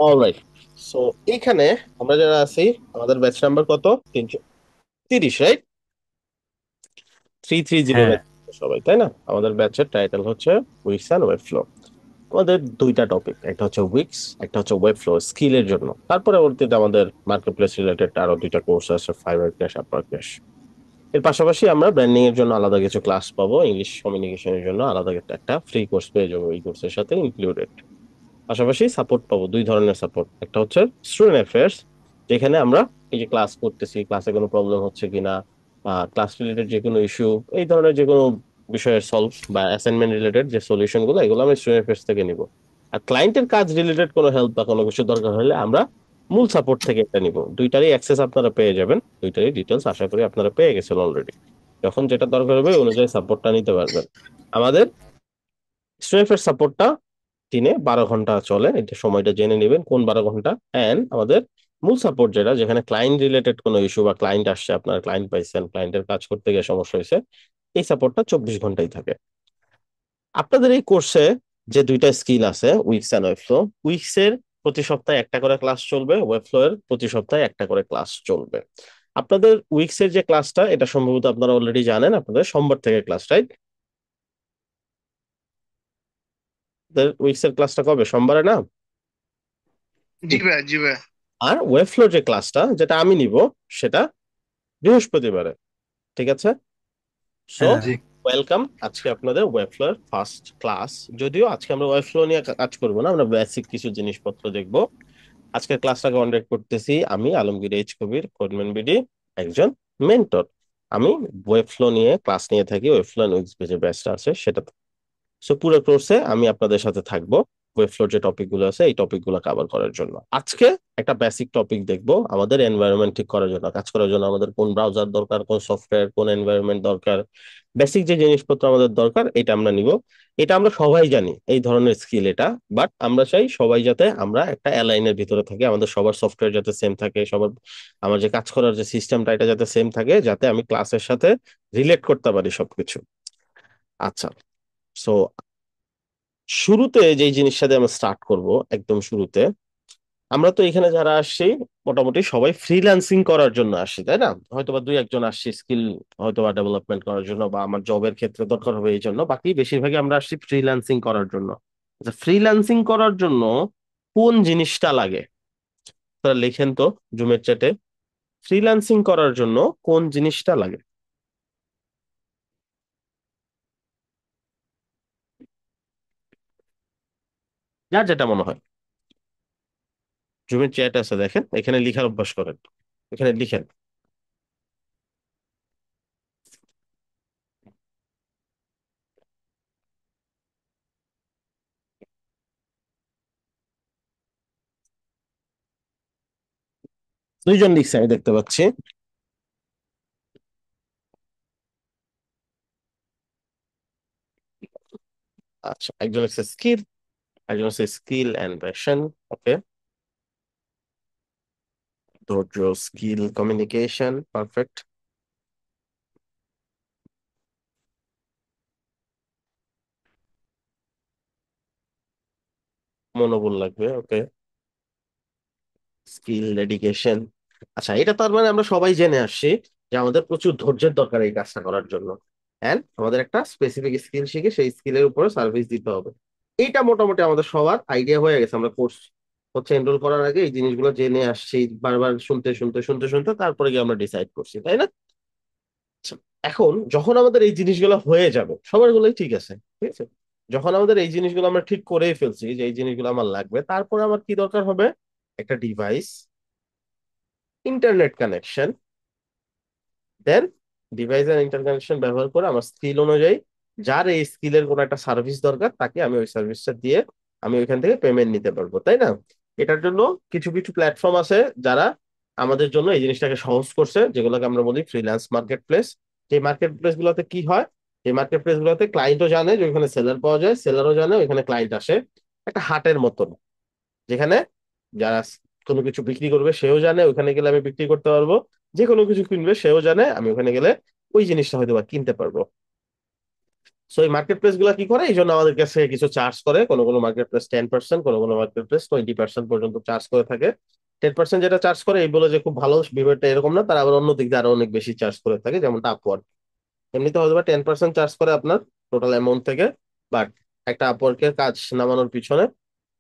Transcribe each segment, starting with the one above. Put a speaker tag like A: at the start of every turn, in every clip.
A: Alright. So এইখানে আমরা যারা আছি, আমাদের ব্যাচ নাম্বার কত? 330, রাইট? 330
B: হ্যাঁ।
A: ব্যাচ সবাই, তাই না? আমাদের ব্যাচের টাইটেল হচ্ছে উইক্স অ্যান্ড ওয়েব ফ্লো। আমাদের দুইটা টপিক, একটা হচ্ছে উইক্স, একটা হচ্ছে ওয়েব ফ্লো স্কিলের জন্য। তারপরে পরবর্তীতে আমাদের মার্কেট প্লেস রিলেটেড আরো দুইটা কোর্স আছে, ফাইবার ক্যাশ, আপার ক্যাশ। এর পাশাপাশি আমরা ব্র্যান্ডিং এর জন্য আলাদা কিছু ক্লাস পাবো, ইংলিশ কমিউনিকেশনের জন্য আলাদা একটা ফ্রি কোর্স পেয়ে যাবো এই কোর্সের সাথে ইনক্লুডেড। পাশাপাশি সাপোর্ট পাবো, দুই ধরনের সাপোর্ট। একটা হচ্ছে স্টুডেন্ট অ্যাফেয়ার্স, যেখানে আমরা এই যে ক্লাস করতেছি, ক্লাসে কোনো প্রবলেম হচ্ছে কিনা, বা ক্লাস রিলেটেড যে কোনো ইস্যু, এই ধরনের যে কোনো বিষয়ের সলভ বা অ্যাসাইনমেন্ট রিলেটেড যে সলিউশন গুলো, এগুলো আমি স্টুডেন্ট অ্যাফেয়ার্স থেকে নিব। আর ক্লায়েন্টের কাজ রিলেটেড কোনো হেল্প বা কোনো কিছু দরকার হলে আমরা মূল সাপোর্ট থেকে এটা নিব। দুইটারই অ্যাক্সেস আপনারা পেয়ে যাবেন, দুইটারই ডিটেলস আশা করি আপনারা পেয়ে গেছেন অলরেডি। যখন যেটা দরকার হবে ওই অনুযায়ী সাপোর্টটা নিতে পারবেন। আমাদের স্টুডেন্ট অ্যাফেয়ার্স সাপোর্টটা দিনে 12 ঘন্টা চলে, এটা সময়টা জেনে নেবেন কোন 12 ঘন্টা। অ্যান্ড আমাদের মূল সাপোর্ট যেটা, যেখানে ক্লায়েন্ট রিলেটেড কোনো ইস্যু বা ক্লায়েন্ট আসছে, আপনার ক্লায়েন্ট পাইছেন, ক্লায়েন্টের কাজ করতে গিয়ে সমস্যা হয়েছে, এই সাপোর্টটা 24 ঘন্টাই থাকে। আপনাদের এই কোর্সে যে দুইটা স্কিল আছে, উইক্স অ্যান্ড ওয়েবফ্লো, উইক্স এর প্রতি সপ্তাহে একটা করে ক্লাস চলবে, ওয়েবফ্লো এর প্রতি সপ্তাহে একটা করে ক্লাস চলবে। আপনাদের উইক্স এর যে ক্লাসটা, এটা সম্ভবত আপনারা অলরেডি জানেন, আপনাদের সোমবার থেকে ক্লাস, রাইট? উইক্স এর ক্লাসটা কবে? সোমবারে না?
B: জি ভাই, জি ভাই।
A: আর ওয়েবফ্লো যে ক্লাসটা যেটা আমি নিব, সেটা বৃহস্পতিবারে। ঠিক আছে? সো
B: হ্যাঁ।
C: জি।
A: ওয়েলকাম আজকে আপনাদের ওয়েবফ্লো এর ফার্স্ট ক্লাস। যদিও আজকে আমরা ওয়েবফ্লো নিয়ে কাজ করব না, আমরা বেসিক কিছু জিনিসপত্র দেখব। আজকের ক্লাসটাকে কন্ডাক্ট করতেছি আমি, আলমগীর এইচ কবির, কোডম্যান বিডি, একজন মেন্টর। আমি ওয়েবফ্লো নিয়ে ক্লাস নিয়ে থাকি, ওয়েবফ্লো এন্ড উইক্স যে ব্যাচটা আছে সেটা। সো পুরো কোর্সে আমি আপনাদের সাথে থাকবো, ওয়েবফ্লোর যে টপিক গুলো আছে এই টপিক গুলো কভার করার জন্য। আজকে একটা বেসিক টপিক দেখবো, আমাদের এনভায়রনমেন্ট ঠিক করার জন্য, কাজ করার জন্য আমাদের কোন ব্রাউজার দরকার, কোন সফটওয়্যার, কোন এনভায়রনমেন্ট দরকার, বেসিক যে জিনিসপত্র আমাদের দরকার, এটা আমরা নিব। এটা আমরা সবাই জানি এই ধরনের স্কিল এটা, বাট আমরা চাই সবাই যাতে আমরা একটা অ্যালাইনের ভিতরে থাকি, আমাদের সবার সফটওয়্যার যাতে সেম থাকে, সবার আমার যে কাজ করার যে সিস্টেমটা এটা যাতে সেম থাকে, যাতে আমি ক্লাসের সাথে রিলেট করতে পারি সবকিছু। আচ্ছা। সো শুরুতে যেই জিনিসটা দিয়ে আমরা স্টার্ট করব, একদম শুরুতে, আমরা তো এখানে যারা আসছি মোটামুটি সবাই ফ্রিল্যান্সিং করার জন্য আসছি, তাই না? হয়তোবা দুই একজন আসছি স্কিল হয়তোবা ডেভেলপমেন্ট করার জন্য, বা আমার জবের ক্ষেত্রে দরকার হবে এই জন্য, বাকি বেশিরভাগই আমরা আসছি ফ্রিল্যান্সিং করার জন্য। আচ্ছা, ফ্রিল্যান্সিং করার জন্য কোন জিনিসটা লাগে? তারা লিখেন তো জুমের চ্যাটে, ফ্রিল্যান্সিং করার জন্য কোন জিনিসটা লাগে? যার যেটা মনে হয়। জুমের চ্যাট আছে দেখেন, এখানে লিখার অভ্যাস করেন, এখানে লিখেন। দুইজন লিখছে আমি দেখতে পাচ্ছি। আচ্ছা, একজন লিখছে স্কিল, একজন হচ্ছে স্কিল অ্যান্ড প্যাশন। ওকে, ধৈর্য, স্কিল, কমিউনিকেশন, পারফেক্ট। মনোবল লাগবে, ওকে। Skill, dedication. আচ্ছা, এটা তার মানে আমরা সবাই জেনে আসছি যে আমাদের প্রচুর ধৈর্যের দরকার এই কাজটা করার জন্য। হ্যাঁ, আমাদের একটা স্পেসিফিক স্কিল শিখে সেই স্কিলের উপরে সার্ভিস দিতে হবে। এইটা মোটামুটি আমাদের সবার আইডিয়া হয়ে গেছে, আমরা কোর্স হচ্ছে এনরোল করার আগে এই জিনিসগুলো জেনে আসছি, বারবার শুনতে শুনতে শুনতে শুনতে তারপরে গিয়ে আমরা ডিসাইড করছি, তাই না? আচ্ছা, এখন যখন আমাদের এই জিনিসগুলো হয়ে যাবে, সবার গুলোই ঠিক আছে, ঠিক আছে, যখন আমাদের এই জিনিসগুলো আমরা ঠিক করেই ফেলছি যে এই জিনিসগুলো আমার লাগবে, তারপরে আমার কি দরকার হবে? একটা ডিভাইস, ইন্টারনেট কানেকশন। দেন ডিভাইস আর ইন্টারকানেকশন ব্যবহার করে আমার স্কিল অনুযায়ী যার এই স্কিলের কোনো একটা সার্ভিস দরকার, তাকে আমি ওই সার্ভিসটা দিয়ে আমি ওইখান থেকে পেমেন্ট নিতে পারবো, তাই না? এটার জন্য কিছু কিছু প্ল্যাটফর্ম আছে যারা আমাদের জন্য এই জিনিসটাকে সহজ করছে, যেগুলোকে আমরা বলি ফ্রিল্যান্স মার্কেট প্লেস। যে মার্কেট প্লেস গুলোতে কি হয়, এই মার্কেট প্লেস গুলোতে ক্লায়েন্টও জানে যে ওইখানে সেলার পাওয়া যায়, সেলারও জানে ওইখানে ক্লায়েন্ট আসে। একটা হাটের মতন, যেখানে যারা কোনো কিছু বিক্রি করবে সেও জানে ওখানে গেলে আমি বিক্রি করতে পারবো, যে কোনো কিছু কিনবে সেও জানে আমি ওখানে গেলে ওই জিনিসটা হয়তো বা কিনতে পারবো। সো এই মার্কেট প্লেস গুলা কি করে, এই জন্য আমাদের কাছে কিছু চার্জ করে, কোনো কোনো মার্কেট প্লেস 10%, কোনো কোনো মার্কেট প্লেস 20% পর্যন্ত চার্জ করে থাকে। 10% যেটা চার্জ করে এই বলে যে খুব ভালো, ব্যাপারটা এরকম না, তারা আবার অন্য দিক দিয়ে আরো অনেক বেশি চার্জ করে থাকে, যেমনটা আপওয়ার্ক। এমনিতে হয়তো বা 10% চার্জ করে আপনার টোটাল অ্যামাউন্ট থেকে, বাট একটা আপওয়ার্কের কাজ নামানোর পিছনে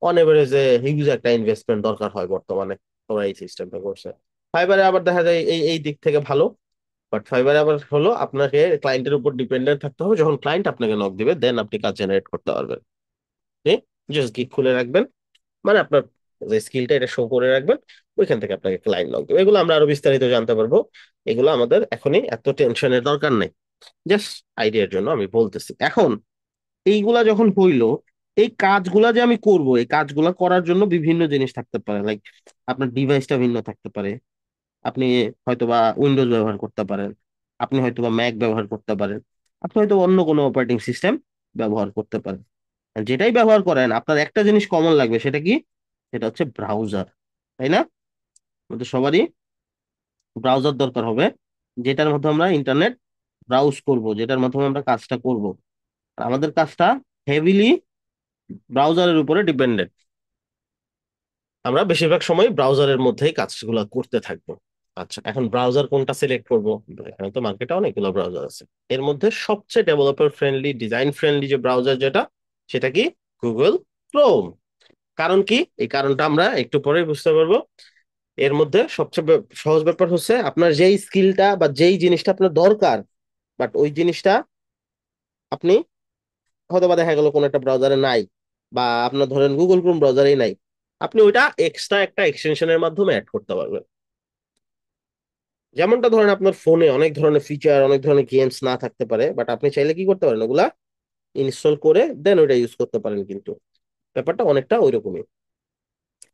A: অন এভারেজে হিউজ একটা ইনভেস্টমেন্ট দরকার হয় বর্তমানে। তোমরা এই সিস্টেমটা করছে। ফাইবারে আবার দেখা যায় এই এই দিক থেকে ভালো, বাট ফাইবারে আবার হলো আপনাকে ক্লায়েন্টের উপর ডিপেন্ডেন্ট থাকতে হবে, যখন ক্লায়েন্ট আপনাকে নক দিবে দেন আপনি কাজ জেনারেট করতে পারবেন। জাস্ট গিগ খুলে রাখবেন, মানে আপনার যে স্কিলটা এটা শো করে রাখবেন, ওইখান থেকে আপনাকে ক্লায়েন্ট নক দেবে। এগুলো আমরা আরো বিস্তারিত জানতে পারবো, এগুলো আমাদের এখনই এত টেনশনের দরকার নেই, জাস্ট আইডিয়ার জন্য আমি বলতেছি। এখন এইগুলা যখন হইলো, এই কাজগুলা যে আমি করব, এই কাজগুলা করার জন্য বিভিন্ন জিনিস থাকতে পারে, লাইক আপনার ডিভাইসটা ভিন্ন থাকতে পারে। আপনি হয়তোবা উইন্ডোজ ব্যবহার করতে পারেন, আপনি হয়তোবা ম্যাক ব্যবহার করতে পারেন, আপনি হয়তো অন্য কোনো অপারেটিং সিস্টেম ব্যবহার করতে পারেন। আর যেটাই ব্যবহার করেন আপনার একটা জিনিস কমন লাগবে, সেটা কি? সেটা হচ্ছে ব্রাউজার, তাই না? আমাদের সবারই ব্রাউজার দরকার হবে, যেটার মাধ্যমে আমরা ইন্টারনেট ব্রাউজ করব, যেটার মাধ্যমে আমরা কাজটা করব। আর আমাদের কাজটা হেভিলি ব্রাউজারের উপরে ডিপেন্ডেন্ট, আমরা বেশিরভাগ সময় ব্রাউজারের মধ্যেই কাজগুলো করতে থাকবো। আচ্ছা, এখন ব্রাউজার কোনটা সিলেক্ট করব? এখানে তো মার্কেটে অনেকগুলো ব্রাউজার আছে, এর মধ্যে সবচেয়ে ডেভেলপার ফ্রেন্ডলি, ডিজাইন ফ্রেন্ডলি যে ব্রাউজার যেটা, সেটা কি? Google Chrome. কারণ কি? এই কারণটা আমরা একটু পরেই বুঝতে পারবো। এর মধ্যে সবচেয়ে সহজ ব্যাপার হচ্ছে, আপনার যেই স্কিলটা বা যেই জিনিসটা আপনার দরকার, বাট ওই জিনিসটা আপনি হয়তো বা দেখা গেল কোন একটা ব্রাউজারে নাই, বা আপনার ধরেন গুগল ক্রোম ব্রাউজারেই নাই, আপনি ওইটা এক্সট্রা একটা এক্সটেনশনের মাধ্যমে অ্যাড করতে পারবেন। যেমনটা ধরেন আপনার ফোনে অনেক ধরনের ফিচার, অনেক ধরনের গেমস না থাকতে পারে, বাট আপনি চাইলে কি করতে পারেন, ওগুলা ইনস্টল করে দেন ওইটা ইউজ করতে পারেন, কিন্তু ব্যাপারটা অনেকটা ওইরকমই।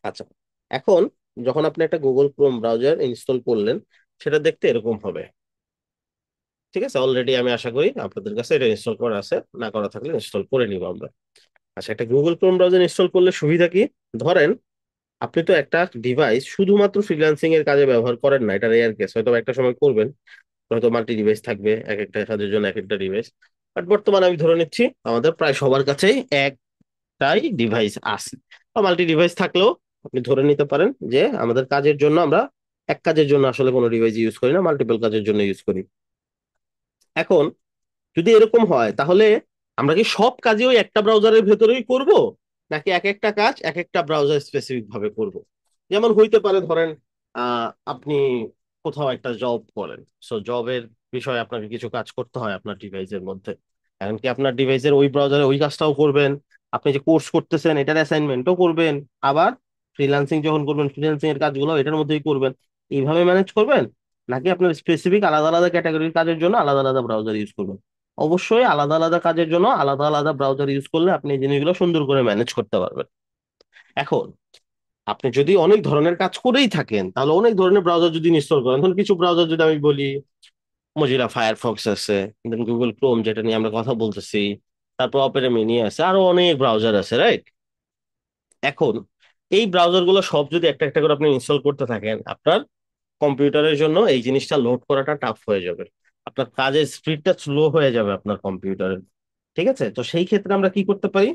A: আচ্ছা, এখন যখন আপনি একটা গুগল ক্রোম ব্রাউজার ইনস্টল করলেন, সেটা দেখতে এরকম হবে। ঠিক আছে, অলরেডি আমি আশা করি আপনাদের কাছে এটা ইনস্টল করা আছে, না করা থাকলে ইনস্টল করে নিব আমরা। আচ্ছা, একটা গুগল ক্রোম ব্রাউজার ইনস্টল করলে সুবিধা কি? ধরেন আপনি তো একটা ডিভাইস শুধুমাত্র ফ্রিল্যান্সিং এর কাজে ব্যবহার করেন না, এটা রেয়ার কেস, হয়তো একটা সময় করবেন, হয়তো মাল্টি ডিভাইস থাকবে, এক একটা কাজের জন্য এক একটা ডিভাইস। বাট বর্তমানে আমি ধরে নিচ্ছি আমাদের প্রায় সবার কাছেই একটাই ডিভাইস আছে, বা মাল্টি ডিভাইস থাকলেও আপনি ধরে নিতে পারেন যে আমাদের কাজের জন্য আমরা এক কাজের জন্য আসলে কোনো ডিভাইস ইউজ করি না, মাল্টিপল কাজের জন্য ইউজ করি। এখন যদি এরকম হয়, তাহলে আমরা কি সব কাজে ওই একটা ব্রাউজারের ভেতরেই করব, নাকি এক একটা কাজ এক একটা ব্রাউজার স্পেসিফিক ভাবে করব? যেমন হইতে পারে ধরেন আপনি কোথাও একটা জব করেন, সো জবের বিষয়ে আপনাকে কিছু কাজ করতে হয় আপনার ডিভাইসের মধ্যে। এখন কি আপনার ডিভাইসের ওই ব্রাউজারে ওই কাজটাও করবেন, আপনি যে কোর্স করতেছেন এটার অ্যাসাইনমেন্টও করবেন, আবার ফ্রিল্যান্সিং যখন করবেন ফ্রিল্যান্সিং এর কাজগুলো এটার মধ্যেই করবেন, এইভাবে ম্যানেজ করবেন? নাকি আপনার স্পেসিফিক আলাদা আলাদা ক্যাটাগরির কাজের জন্য আলাদা আলাদা ব্রাউজার ইউজ করবেন? অবশ্যই আলাদা আলাদা কাজের জন্য আলাদা আলাদা ব্রাউজার ইউজ করলে আপনি এই জিনিসগুলো সুন্দর করে ম্যানেজ করতে পারবেন। এখন আপনি যদি অনেক ধরনের কাজ করেই থাকেন, তাহলে অনেক ধরনের ব্রাউজার যদি ইনস্টল করেন, ধরুন কিছু ব্রাউজার যদি আমি বলি, মজিলা ফায়ারফক্স আছে, দেন গুগল ক্রোম যেটা নিয়ে আমরা কথা বলতেছি, তারপর অপেরা মিনি আছে, আরো অনেক ব্রাউজার আছে, রাইট? এখন এই ব্রাউজার গুলো সব যদি একটা একটা করে আপনি ইনস্টল করতে থাকেন, আপনার কম্পিউটারের জন্য এই জিনিসটা লোড করাটা টাফ হয়ে যাবে, আপনার কাজের স্পিডটা স্লো হয়ে যাবে আপনার কম্পিউটারের। ঠিক আছে, তো সেই ক্ষেত্রে আমরা কি করতে পারি?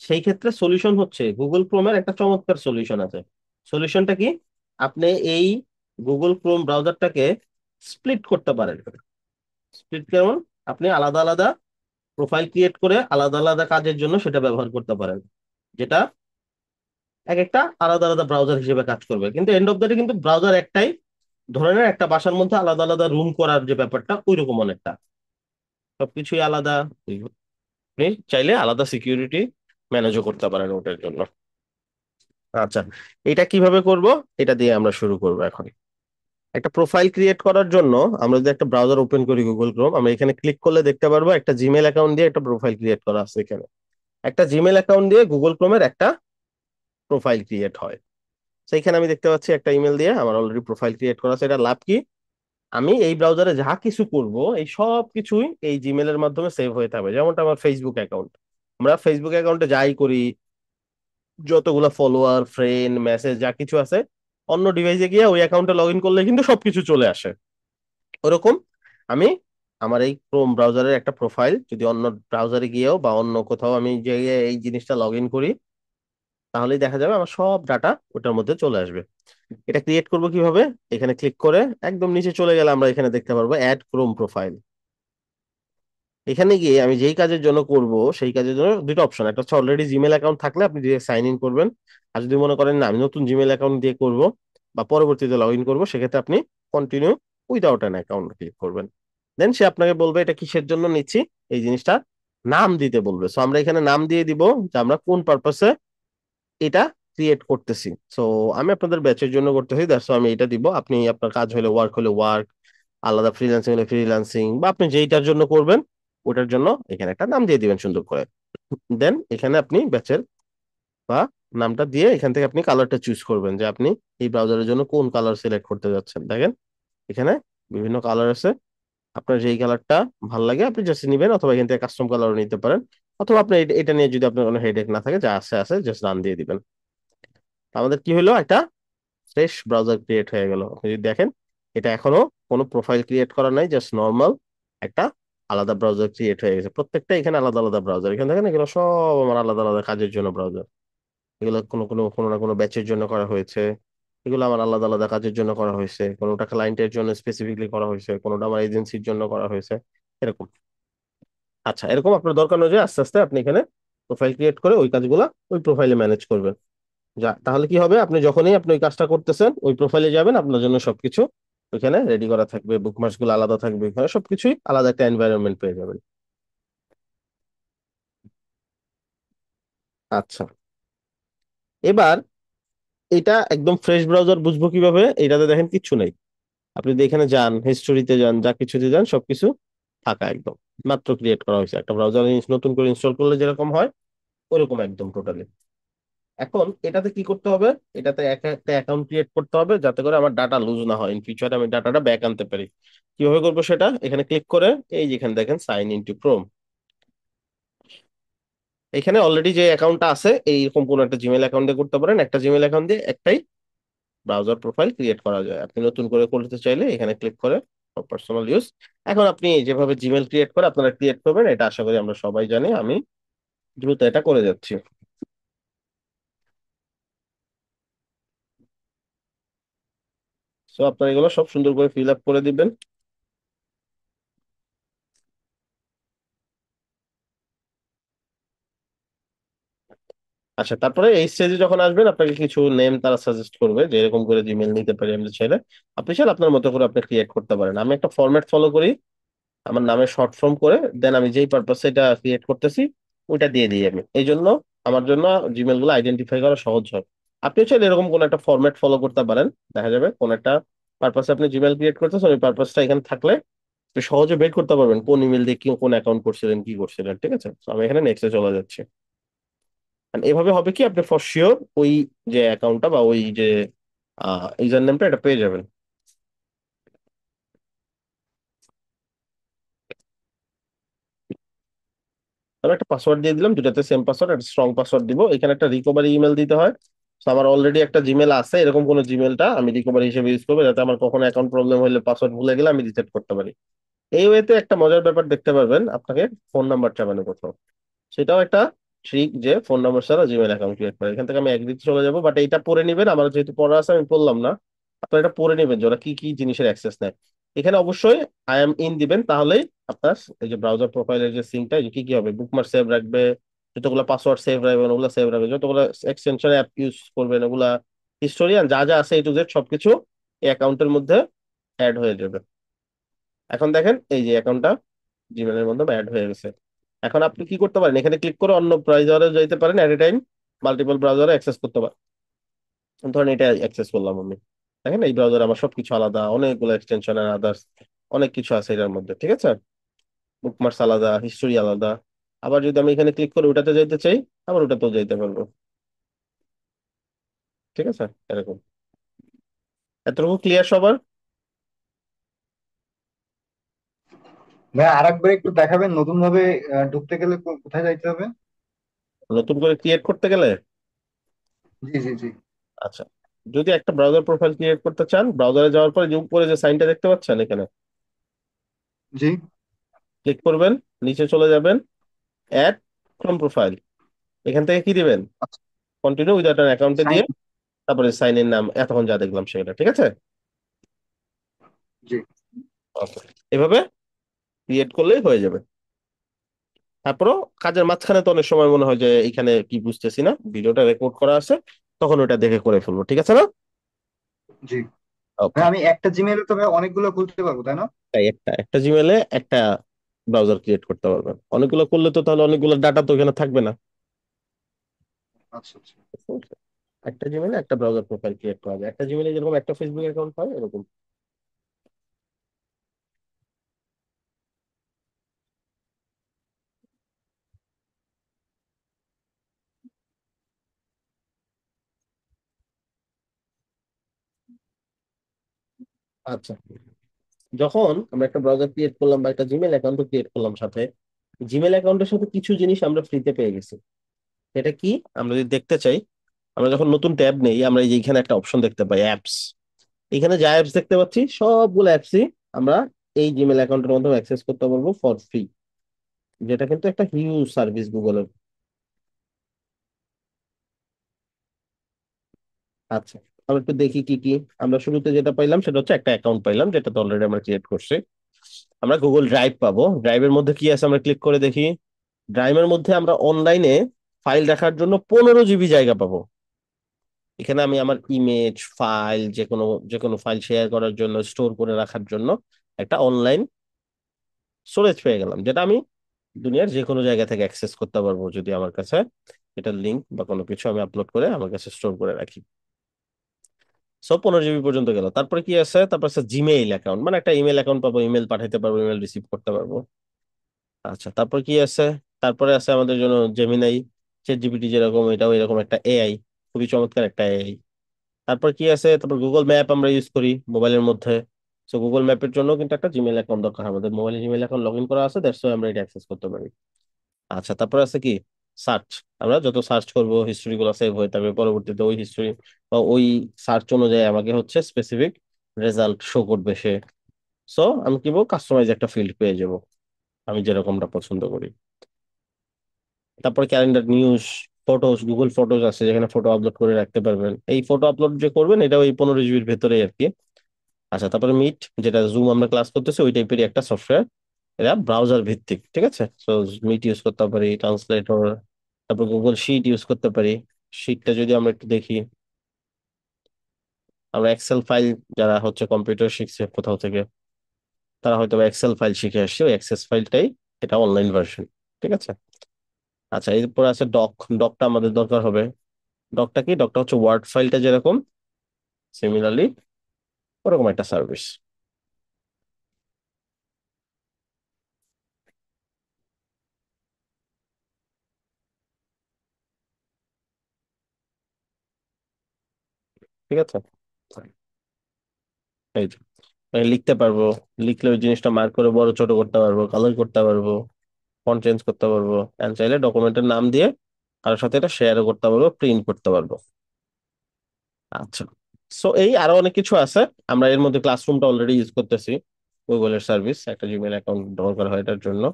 A: সেই ক্ষেত্রে সলিউশন হচ্ছে গুগল ক্রোমের একটা চমৎকার সলিউশন আছে। সলিউশনটা কি? আপনি এই গুগল ক্রোম ব্রাউজারটাকে স্প্লিট করতে পারেন। স্প্লিট কেমন? আপনি আলাদা আলাদা প্রোফাইল ক্রিয়েট করে আলাদা আলাদা কাজের জন্য সেটা ব্যবহার করতে পারেন, যেটা এক একটা আলাদা আলাদা ব্রাউজার হিসেবে কাজ করবে, কিন্তু এন্ড অফ দ্য ডে কিন্তু ব্রাউজার একটাই। ধরে নেন একটা বাসার মধ্যে আলাদা আলাদা রুম করার যে ব্যাপারটা ওইরকম অনেকটা, সবকিছুই আলাদা। আপনি চাইলে আলাদা সিকিউরিটি ম্যানেজও করতে পারেন ওটার জন্য। আচ্ছা, এটা কিভাবে করব? এটা দিয়ে আমরা শুরু করব এখন। একটা প্রোফাইল ক্রিয়েট করার জন্য আমরা যদি একটা ব্রাউজার ওপেন করি গুগল ক্রোম, আমরা এখানে ক্লিক করলে দেখতে পারবো একটা জিমেল অ্যাকাউন্ট দিয়ে একটা প্রোফাইল ক্রিয়েট করা আছে এখানে। একটা জিমেল অ্যাকাউন্ট দিয়ে গুগল ক্রোমের একটা প্রোফাইল ক্রিয়েট হয়, সেইখানে আমি দেখতে পাচ্ছি একটা ইমেল দিয়ে আমার অলরেডি প্রোফাইল ক্রিয়েট করা আছে। এটা লাভ কি? আমি এই ব্রাউজারে যা কিছু করব, এই সব কিছুই এই জিমেলের মাধ্যমে সেভ হয়ে থাকবে, যেমনটা আমার ফেসবুক অ্যাকাউন্ট। আমরা ফেসবুক অ্যাকাউন্টে যাই করি, যতগুলা ফলোয়ার, ফ্রেন্ড, মেসেজ যা কিছু আছে, অন্য ডিভাইসে গিয়ে ওই অ্যাকাউন্টে লগ ইন করলে কিন্তু সবকিছু চলে আসে। ওরকম আমি আমার এই ক্রোম ব্রাউজারের একটা প্রোফাইল যদি অন্য ব্রাউজারে গিয়েও বা অন্য কোথাও আমি যে এই জিনিসটা লগ ইন করি, তাহলেই দেখা যাবে আমার সব ডাটা ওটার মধ্যে চলে আসবে। এটা ক্রিয়েট করব কিভাবে? এখানে ক্লিক করে একদম নিচে চলে গেলে আমরা এখানে দেখতে পারবো অ্যাড ক্রোম প্রোফাইল। এখানে গিয়ে আমি যেই কাজের জন্য করব সেই কাজের জন্য দুটো অপশন, একটা হচ্ছে অলরেডি জিমেল অ্যাকাউন্ট থাকলে আপনি ডিরেক্ট সাইন ইন করবেন। আর যদি মনে করেন না আমি নতুন জিমেল অ্যাকাউন্ট দিয়ে করব বা পরবর্তীতে লগ ইন করবো, সেক্ষেত্রে আপনি continue without an account click করবেন। দেন সে আপনাকে বলবে এটা কিসের জন্য নিচ্ছি, এই জিনিসটা নাম দিতে বলবে। সো আমরা এখানে নাম দিয়ে দিব যে আমরা কোন পারপাসে এটা ক্রিয়েট করতেছি। সো আমি আপনাদের ব্যাচের জন্য করতেছি, দ্যাটস আমি এটা দিব। আপনি আপনার কাজ হলে ওয়ার্ক, আলাদা ফ্রিল্যান্সিং হলে ফ্রিল্যান্সিং, বা আপনি যেইটার জন্য করবেন ওটার জন্য এখানে একটা নাম দিয়ে দিবেন সুন্দর করে। দেন এখানে আপনি ব্যাচের বা নামটা দিয়ে এখান থেকে আপনি কালারটা চুজ করবেন যে আপনি এই ব্রাউজারের জন্য কোন কালার সিলেক্ট করতে যাচ্ছেন। দেখেন এখানে বিভিন্ন কালার আছে, আপনার যেই কালারটা ভাল লাগে আপনি জাস্ট নিবেন, অথবা এখান থেকে কাস্টম কালারও নিতে পারেন। অথবা আপনি এটা নিয়ে যদি আপনার কোনো হেডেক না থাকে, যা আছে আছে জাস্ট রান দিয়ে দিবেন। আমাদের কি হলো, একটা ফ্রেশ ব্রাউজার ক্রিয়েট হয়ে গেল। আপনি যদি দেখেন এটা এখনো কোনো প্রোফাইল ক্রিয়েট করা নাই, জাস্ট নর্মাল একটা আলাদা ব্রাউজার ক্রিয়েট হয়ে গেছে। প্রত্যেকটা এখানে আলাদা আলাদা ব্রাউজার, এখানে দেখেন এগুলো সব আমার আলাদা আলাদা কাজের জন্য ব্রাউজার। এগুলো কোনো কোনো কোনো না কোনো ব্যাচের জন্য করা হয়েছে, এগুলো আমার আলাদা আলাদা কাজের জন্য করা হয়েছে, কোনোটা ক্লায়েন্টের জন্য স্পেসিফিকলি করা হয়েছে, কোনোটা আমার এজেন্সির জন্য করা হয়েছে, এরকম। আচ্ছা, এরকম আপনার দরকার অনুযায়ী আস্তে আস্তে আপনি এখানে প্রোফাইল ক্রিয়েট করে ওই কাজগুলা ওই প্রোফাইলে ম্যানেজ করবেন। যা তাহলে কি হবে, আপনি যখনই আপনি ওই কাজটা করতেছেন ওই প্রোফাইলে যাবেন, আপনার জন্য সবকিছু ওইখানে রেডি করা থাকবে, বুকমার্কস গুলো আলাদা থাকবে, এখানে সবকিছুই আলাদা একটা এনভায়রনমেন্ট পেয়ে যাবেন। আচ্ছা, এবার এটা একদম ফ্রেশ ব্রাউজার বুঝবো কিভাবে? এটাতে দেখেন কিচ্ছু নেই। আপনি যদি এখানে যান, হিস্টোরিতে যান, যা কিছুতে যান, সবকিছু ফাঁকা একদম, মাত্র ক্রিয়েট করা হয়েছে। একটা ব্রাউজার নতুন করে ইনস্টল করলে যেরকম হয় ওরকম একদম টোটালি। এখন এটাতে কি করতে হবে, এটাতে একটা অ্যাকাউন্ট ক্রিয়েট করতে হবে যাতে করে আমার ডাটা লুজ না হয়, ইন ফিউচারে আমি ডাটাটা ব্যাক আনতে পারি। কিভাবে করবো সেটা? এখানে ক্লিক করে এই যেখানে দেখেন সাইন ইন টু ক্রোম, এখানে অলরেডি যে অ্যাকাউন্টটা আছে এইরকম কোন একটা জিমেল অ্যাকাউন্ট দিয়ে করতে পারেন। একটা জিমেল অ্যাকাউন্ট দিয়ে একটাই ব্রাউজার প্রোফাইল ক্রিয়েট করা যায়। আপনি নতুন করে করতে চাইলে এখানে ক্লিক করে পার্সোনাল ইউজ। এখন আপনি যেভাবে জিমেল ক্রিয়েট করে আপনারা ক্রিয়েট করবেন, এটা আশা করি আমরা সবাই জানি। আমি দ্রুত এটা করে যাচ্ছি। সো আপনারা এগুলো সব সুন্দর করে ফিল আপ করে দিবেন। আচ্ছা, তারপরে এই স্টেজে যখন আসবেন আপনাকে কিছু নেম তারা সাজেস্ট করবে যে এরকম করে জিমেল নিতে পারি আমরা চাইলে। আপনি চাইলে আপনার মতো করে আপনি ক্রিয়েট করতে পারেন। আমি একটা ফরম্যাট ফলো করি, আমার নামের শর্ট ফর্ম করে দেন আমি যেই পারপাসে এটা ক্রিয়েট করতেছি ওইটা দিয়ে দিই আমি। এই জন্য আমার জন্য জিমেল গুলো আইডেন্টিফাই করা সহজ হয়। আপনি চাইলে এরকম কোন একটা ফরম্যাট ফলো করতে পারেন, দেখা যাবে কোন একটা পারপাসে আপনি জিমেল ক্রিয়েট করতেছেন, ওই পারপাসটা এখানে থাকলে আপনি সহজে বের করতে পারবেন কোন ইমেল দিয়ে কি কোন অ্যাকাউন্ট করছিলেন কি করছিলেন। ঠিক আছে, তো আমি এখানে নেক্সটে চলে যাচ্ছি। And এভাবে হবে কি, আপনি ফর শিওর ওই যে অ্যাকাউন্টটা বা ওই যে ইউজার নেমটা এটা পেয়ে যাবেন। আমি একটা পাসওয়ার্ড দিয়ে দিলাম, দুটাতে সেম পাসওয়ার্ড, একটা স্ট্রং পাসওয়ার্ড দিব। এখানে একটা রিকভারি ইমেল দিতে হয়। তো আমার অলরেডি একটা জিমেল আছে, এরকম কোন জিমেলটা আমি রিকভারি হিসেবে ইউজ করবো, যাতে আমার কখনো অ্যাকাউন্ট প্রবলেম হলে পাসওয়ার্ড ভুলে গেলে আমি রিসেট করতে পারি। এই ওয়েতে একটা মজার ব্যাপার দেখতে পারবেন, আপনাকে ফোন নাম্বার চাবানো কোথাও, সেটাও একটা ট্রিক যে ফোন নাম্বার ছাড়া জিমেল অ্যাকাউন্ট ক্রিয়েট করে। এখান থেকে আমি একদিকে চলে যাবো, বাট এইটা পড়ে নিবেন, আমার যেহেতু পড়া আছে আমি পড়লাম না। আপনারা এটা পড়ে নেবেন যে ওরা কি কি জিনিসের অ্যাক্সেস নেয়। এখানে অবশ্যই আই এম ইন দিবেন, তাহলেই আপনার এই যে ব্রাউজার প্রোফাইলের যে সিঙ্কটা কি কি হবে, বুকমার্ক সেভ রাখবে, যতগুলো পাসওয়ার্ড সেভ রাখবেন ওগুলো সেভ রাখবে, যতগুলো এক্সটেনশন অ্যাপ ইউজ করবেন ওগুলা, হিস্টোরিয়ান যা যা আছে A to Z সবকিছু এই অ্যাকাউন্টের মধ্যে অ্যাড হয়ে যাবে। এখন দেখেন এই যে অ্যাকাউন্টটা জিমেলের মধ্যে অ্যাড হয়ে গেছে। এখন আপনি কি করতে পারেন, এখানে ক্লিক করে অন্য ব্রাউজারে যাইতে পারেন, এট এ টাইম মাল্টিপল ব্রাউজারে অ্যাক্সেস করতে পারেন। ধরেন এটা অ্যাক্সেস করলাম আমি, দেখেন এই ব্রাউজারে আমার সবকিছু আলাদা, অনেকগুলো এক্সটেনশন আর আদার্স অনেক কিছু আছে এটার মধ্যে। ঠিক আছে, বুকমার্কস আলাদা, হিস্টোরি আলাদা। আবার যদি আমি এখানে ক্লিক করে ওটাতে যাইতে চাই, আবার ওটাতেও যাইতে পারবো। ঠিক আছে, এরকম। এতটুকু ক্লিয়ার সবার?
C: ভাই আরেকবার একটু দেখাবেন নতুন ভাবে ঢুকতে গেলে কোথায় যাইতে হবে?
A: নতুন করে ক্রিয়েট করতে গেলে,
C: জি জি জি।
A: আচ্ছা, যদি একটা ব্রাউজার প্রোফাইল ক্রিয়েট করতে চান, ব্রাউজারে যাওয়ার পরে যে উপরে যে সাইনটা দেখতে পাচ্ছেন এখানে,
C: জি।
A: ক্লিক করবেন, নিচে চলে যাবেন, অ্যাড ক্রোম প্রোফাইল, এখান থেকে কি দিবেন,
C: আচ্ছা,
A: কন্টিনিউ উইথ অ্যান অ্যাকাউন্টে
C: সাইন।
A: দিয়ে তারপরে সাইন ইন নাম এতক্ষণ যা দেখলাম সেটা, ঠিক আছে?
C: জি।
A: ওকে, এভাবে ক্রিয়েট করলেই হয়ে যাবে। তারপরও কাজের মাঝখানে তো অনেক সময় মনে হয় যে এখানে কি বুঝতেছি না, ভিডিওটা রেকর্ড করা আছে, তখন ওটা দেখে করে ফেলবো, ঠিক আছে না?
C: জি।
A: ওকে।
C: আমি একটা জিমেইলে তো ভাই অনেকগুলো খুলতে পারবো, তাই না?
A: তাই একটা একটা জিমেলে একটা ব্রাউজার ক্রিয়েট করতে পারবেন, অনেকগুলো করলে তো তাহলে অনেকগুলো ডাটা তো এখানে থাকবে না।
C: আচ্ছা আচ্ছা।
A: একটা জিমেলে একটা ব্রাউজার প্রোফাইল ক্রিয়েট করা যায়, একটা জিমেলে যেরকম একটা ফেসবুক অ্যাকাউন্ট হয় এরকম। আচ্ছা, যখন আমরা একটা ব্রাউজার ক্রিয়েট করলাম বা একটা জিমেল অ্যাকাউন্ট ক্রিয়েট করলাম, সাথে জিমেল অ্যাকাউন্টের সাথে কিছু জিনিস আমরা ফ্রিতে পেয়ে গেছি। এটা কি, আমরা যদি দেখতে চাই, আমরা যখন নতুন ট্যাব নেই, আমরা এই যে এখানে একটা অপশন দেখতে পাই অ্যাপস, এখানে যা অ্যাপস দেখতে পাচ্ছি সবগুলো অ্যাপসই আমরা এই জিমেল অ্যাকাউন্টের মাধ্যমে অ্যাক্সেস করতে পারবো ফর ফ্রি, যেটা কিন্তু একটা হিউজ সার্ভিস গুগলের। আচ্ছা, আমরা একটু দেখি কি কি। আমরা শুরুতে যেটা পাইলাম সেটা হচ্ছে একটা অ্যাকাউন্ট পাইলাম, যেটা তো অলরেডি আমরা ক্রিয়েট করছি। আমরা গুগল ড্রাইভ পাবো, ড্রাইভের মধ্যে কি আছে আমরা ক্লিক করে দেখি। ড্রাইভের মধ্যে আমরা অনলাইনে ফাইল রাখার জন্য 15 জিবি জায়গা পাবো। এখানে আমি আমার ইমেজ ফাইল, যে কোনো ফাইল শেয়ার করার জন্য, স্টোর করে রাখার জন্য একটা অনলাইন স্টোরেজ পেয়ে গেলাম, যেটা আমি দুনিয়ার যে কোনো জায়গা থেকে অ্যাক্সেস করতে পারবো যদি আমার কাছে এটার লিঙ্ক বা কোনো কিছু আমি আপলোড করে আমার কাছে স্টোর করে রাখি। সব 15 জিবি পর্যন্ত গেল। তারপরে কি আছে, তারপর আছে জিমেইল অ্যাকাউন্ট, মানে একটা ইমেল অ্যাকাউন্ট পাবো, ইমেল পাঠাতে পারবো, ইমেল রিসিভ করতে পারবো। আচ্ছা, তারপর কি আছে, তারপরে আছে আমাদের জন্য জেমিনাই, চ্যাট জিপিটি যেরকম এটাও এরকম একটা এআই, খুবই চমৎকার একটা এআই। তারপর কি আছে, তারপর গুগল ম্যাপ আমরা ইউজ করি মোবাইলের মধ্যে। তো গুগল ম্যাপের জন্য কিন্তু একটা জিমেল অ্যাকাউন্ট দরকার, আমাদের মোবাইলে জিমেল অ্যাকাউন্ট লগ ইন করা আছে, দ্যাটস ওয়াই আমরা এটা অ্যাক্সেস করতে পারি। আচ্ছা, তারপর আছে কি, সার্চ, আমরা যত সার্চ করব হিস্টোরি গুলো সেভ হয়ে থাকবে, পরবর্তীতে ওই হিস্টোরি বা ওই সার্চ অনুযায়ী আমাকে হচ্ছে স্পেসিফিক রেজাল্ট শো করবে সে। সো আমি কি বলবো, কাস্টমাইজ একটা ফিল্ড পেয়ে যাব আমি যেরকমটা পছন্দ করি। তারপর calendar, news, photos, Google photos আছে যেখানে ফটো আপলোড করে রাখতে পারবেন, এই ফটো আপলোড যে করবেন এটা ওই 15 জিবির ভেতরেই আর কি। আচ্ছা, তারপরে মিট, যেটা জুম আমরা ক্লাস করতেছি ওই টাইপেরই একটা সফটওয়্যার, এটা ব্রাউজার ভিত্তিক, ঠিক আছে? তো মিট ইউজ করতে পারি, ট্রান্সলেটর, তারপর গুগল শিট ইউজ করতে পারি। শিটটা যদি আমরা একটু দেখি, আমরা এক্সেল ফাইল, যারা হচ্ছে কম্পিউটার শিখছে কোথাও থেকে, তারা হয়তো এক্সেল ফাইল শিখে আসছে, ওই এক্সেস ফাইলটাই এটা অনলাইন ভার্সন, ঠিক আছে? আচ্ছা, এরপর আছে ডক, ডকটা আমাদের দরকার হবে। ডকটা কি, ডকটা হচ্ছে ওয়ার্ড ফাইলটা যেরকম সিমিলারলি ওরকম একটা সার্ভিস। ঠিক আছে, এই যে আমি লিখতে পারবো, লিখলে ওই জিনিসটা মার্ক করে বড় ছোট করতে পারবো, কালার করতে পারবো, ফন্ট চেঞ্জ করতে পারবো, এন্ড চাইলে ডকুমেন্টের নাম দিয়ে কারোর সাথে এটা শেয়ারও করতে পারবো, প্রিন্ট করতে পারবো। আচ্ছা, সো এই আরো অনেক কিছু আছে। আমরা এর মধ্যে ক্লাসরুমটা অলরেডি ইউজ করতেছি, গুগলের সার্ভিস, একটা জিমেল অ্যাকাউন্ট দরকার হয় এটার জন্য।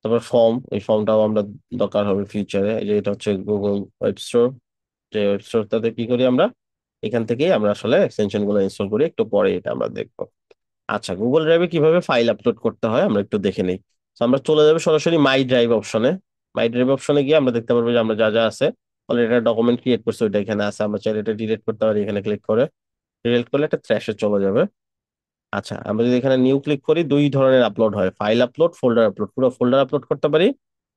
A: তারপর ফর্ম, এই ফর্মটাও আমরা দরকার হবে ফিউচারে। এই যে এটা হচ্ছে গুগল ওয়েব স্টোর, যে ওয়েব স্টোরটাতে কি করি আমরা, এখান থেকেই আমরা আসলে এক্সটেনশন গুলো ইনস্টল করি, একটু পরে এটা আমরা দেখবো। আচ্ছা, গুগল ড্রাইভে কিভাবে ফাইল আপলোড করতে হয় আমরা একটু দেখে নিই। তো আমরা চলে যাবো সরাসরি মাই ড্রাইভ অপশনে। মাই ড্রাইভ অপশনে গিয়ে আমরা দেখতে পারবো যে আমরা যা যা আছে অলরেডি একটা ডকুমেন্ট ক্রিয়েট করছি ওইটা এখানে আছে, আমরা চাইলে এটা ডিলিট করতে পারি, এখানে ক্লিক করে ডিলিট করলে একটা ট্র্যাশে চলে যাবে। আচ্ছা, আমরা যদি এখানে নিউ ক্লিক করি, দুই ধরনের আপলোড হয়, ফাইল আপলোড, ফোল্ডার আপলোড। পুরো ফোল্ডার আপলোড করতে পারি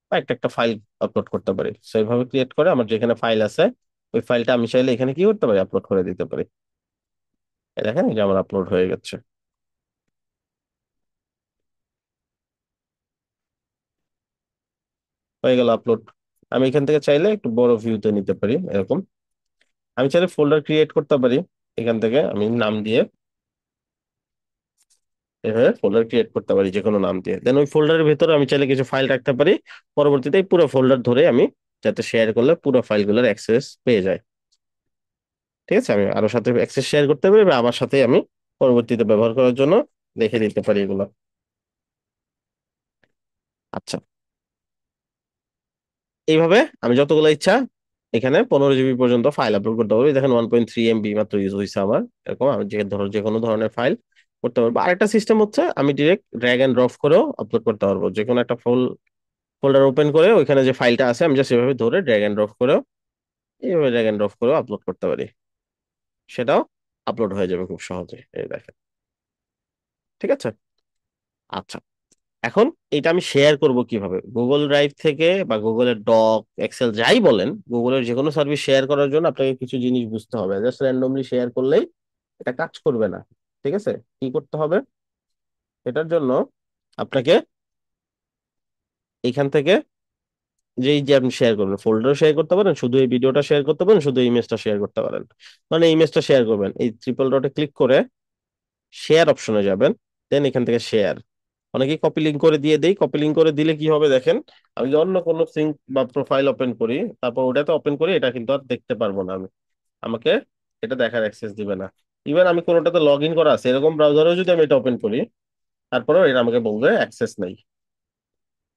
A: বা একটা একটা ফাইল আপলোড করতে পারি। সো এইভাবে ক্রিয়েট করে আমার যেখানে ফাইল আছে ওই ফাইলটা আমি চাইলে এখানে কি করতে পারি, আপলোড করে দিতে পারি। এই দেখেন, এই যে আমার আপলোড হয়ে গেছে, হয়ে গেল আপলোড। আমি এখান থেকে চাইলে একটু বড় ভিউতে নিতে পারি এরকম। আমি চাইলে ফোল্ডার ক্রিয়েট করতে পারি, এখান থেকে আমি নাম দিয়ে এভাবে ফোল্ডার ক্রিয়েট করতে পারি যে কোনো নাম দিয়ে, দেন ওই ফোল্ডারের ভেতরে আমি চাইলে কিছু ফাইল রাখতে পারি। পরবর্তীতে এই পুরো ফোল্ডার ধরে আমি যাতে শেয়ার করলে পুরো ফাইলগুলোর অ্যাক্সেস পেয়ে যায়। ঠিক আছে, আমি আরো সাথে অ্যাক্সেস শেয়ার করতে পারি বা আমার সাথে আমি পরবর্তীতে ব্যবহার করার জন্য রেখে দিতে পারি এগুলো। আচ্ছা, এইভাবে আমি যতগুলো ইচ্ছা এখানে 15 জিবি পর্যন্ত ফাইল আপলোড করতে পারবো। এই দেখেন 1.3 MB মাত্র ইউজ হয়েছে আমার। এরকম আমি যে কোনো ধরনের ফাইল করতে পারবো। আরেকটা সিস্টেম হচ্ছে আমি ডিরেক্ট ড্র্যাগ এন্ড ড্রপ করেও আপলোড করতে পারবো। যে কোনো একটা ফোল্ডার ওপেন করে ওইখানে যে ফাইলটা আছে আমি জাস্ট এভাবে ধরে ড্র্যাগ এন্ড ড্রপ করেও, এইভাবে ড্র্যাগ এন্ড ড্রপ করেও আপলোড করতে পারি। সেটাও আপলোড হয়ে যাবে খুব সহজে, এই দেখেন। ঠিক আছে। আচ্ছা, এখন এটা আমি শেয়ার করব কিভাবে? গুগল ড্রাইভ থেকে বা গুগলের ডক, এক্সেল যাই বলেন, গুগলের যে কোনো সার্ভিস শেয়ার করার জন্য আপনাকে কিছু জিনিস বুঝতে হবে। জাস্ট র্যান্ডমলি শেয়ার করলেই এটা কাজ করবে না। ঠিক আছে, কি করতে হবে এটার জন্য? আপনাকে এইখান থেকে যেই যে আপনি শেয়ার করবেন, ফোল্ডারও শেয়ার করতে পারেন, শুধু এই ভিডিওটা শেয়ার করতে পারেন, শুধু ইমেজটা শেয়ার করতে পারেন। মানে ইমেজটা শেয়ার করবেন, এই ট্রিপল ডটে ক্লিক করে শেয়ার অপশনে যাবেন, দেন এখান থেকে শেয়ার। অনেকেই কপি লিঙ্ক করে দিয়ে দেই। কপি লিঙ্ক করে দিলে কি হবে দেখেন, আমি যদি অন্য কোনো সিঙ্ক বা প্রোফাইল ওপেন করি, তারপর ওটাতে ওপেন করি, এটা কিন্তু আর দেখতে পারবো না আমি। আমাকে এটা দেখার অ্যাক্সেস দিবে না। ইভেন আমি কোনোটাতে লগ ইন করা আছে এরকম ব্রাউজারেও যদি আমি এটা ওপেন করি, তারপরেও এটা আমাকে বলবে অ্যাক্সেস নেই।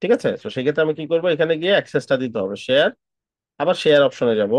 A: ঠিক আছে, তো সেক্ষেত্রে আমি কি করবো, এখানে গিয়ে অ্যাক্সেসটা দিতে হবে, শেয়ার, আবার শেয়ার অপশনে যাব।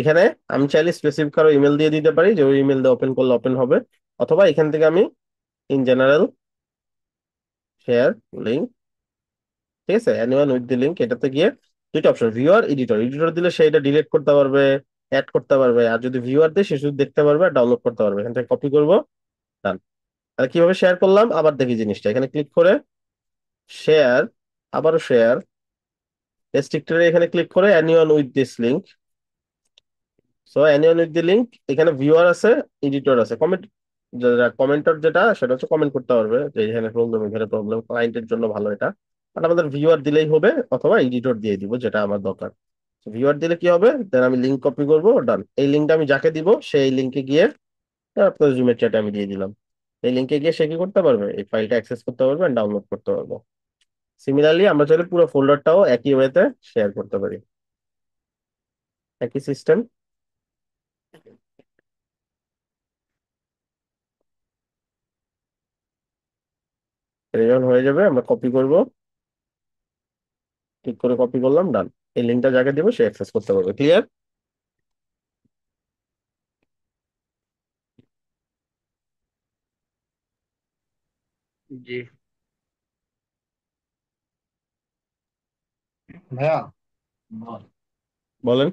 A: এখানে আমি চাইলে স্পেসিফিক কারো ইমেল দিয়ে দিতে পারি, যে ওই ইমেল দিয়ে ওপেন করলে ওপেন হবে। অথবা এখান থেকে আমি ইন জেনারেল শেয়ার লিঙ্ক, ঠিক আছে, এনিওয়ান উইথ দি লিঙ্ক, এটাতে গিয়ে দুইটা অপশন, ভিউয়ার, এডিটর। এডিটর দিলে সে এটা ডিলিট করতে পারবে, অ্যাড করতে পারবে। আর যদি ভিউয়ার দেয় সে শুধু দেখতে পারবে আর ডাউনলোড করতে পারবে। এখান থেকে কপি করবো, ডান। তাহলে কিভাবে শেয়ার করলাম আবার দেখি জিনিসটা। এখানে ক্লিক করে শেয়ার, আবারও শেয়ার, রেস্ট্রিক্টেড এখানে ক্লিক করে anyone with this link. So anyone with the link, এখানে ভিউয়ার আছে, এডিটর আছে, কমেন্ট, কমেন্টর যেটা সেটা হচ্ছে কমেন্ট করতে পারবে যে এখানে প্রবলেম, এখানে প্রবলেম, ক্লায়েন্টের জন্য ভালো এটা। আর আমাদের ভিউয়ার দিলেই হবে, অথবা এডিটর দিয়ে দিব যেটা আমার দরকার। ভিউয়ার দিলে কি হবে, দেন আমি লিঙ্ক কপি করবো, ডান। এই লিঙ্কটা আমি যাকে দিব সেই লিঙ্কে গিয়ে, আপনার জুমের চ্যাটে আমি দিয়ে দিলাম, এই লিঙ্কে গিয়ে সে কি করতে পারবে, এই ফাইলটা অ্যাক্সেস করতে পারবে, ডাউনলোড করতে পারবো। সিমিলারলি আমরা চাইলে পুরো ফোল্ডারটাও একই ওয়েতে শেয়ার করতে পারি, একই সিস্টেম। এটা যখন হয়ে যাবে আমরা কপি করব, ক্লিক করে কপি করলাম, ডান। এই লিঙ্কটা যাকে দিব সে অ্যাক্সেস করতে পারবে। ক্লিয়ার?
B: জি
C: ভাইয়া,
A: বলেন।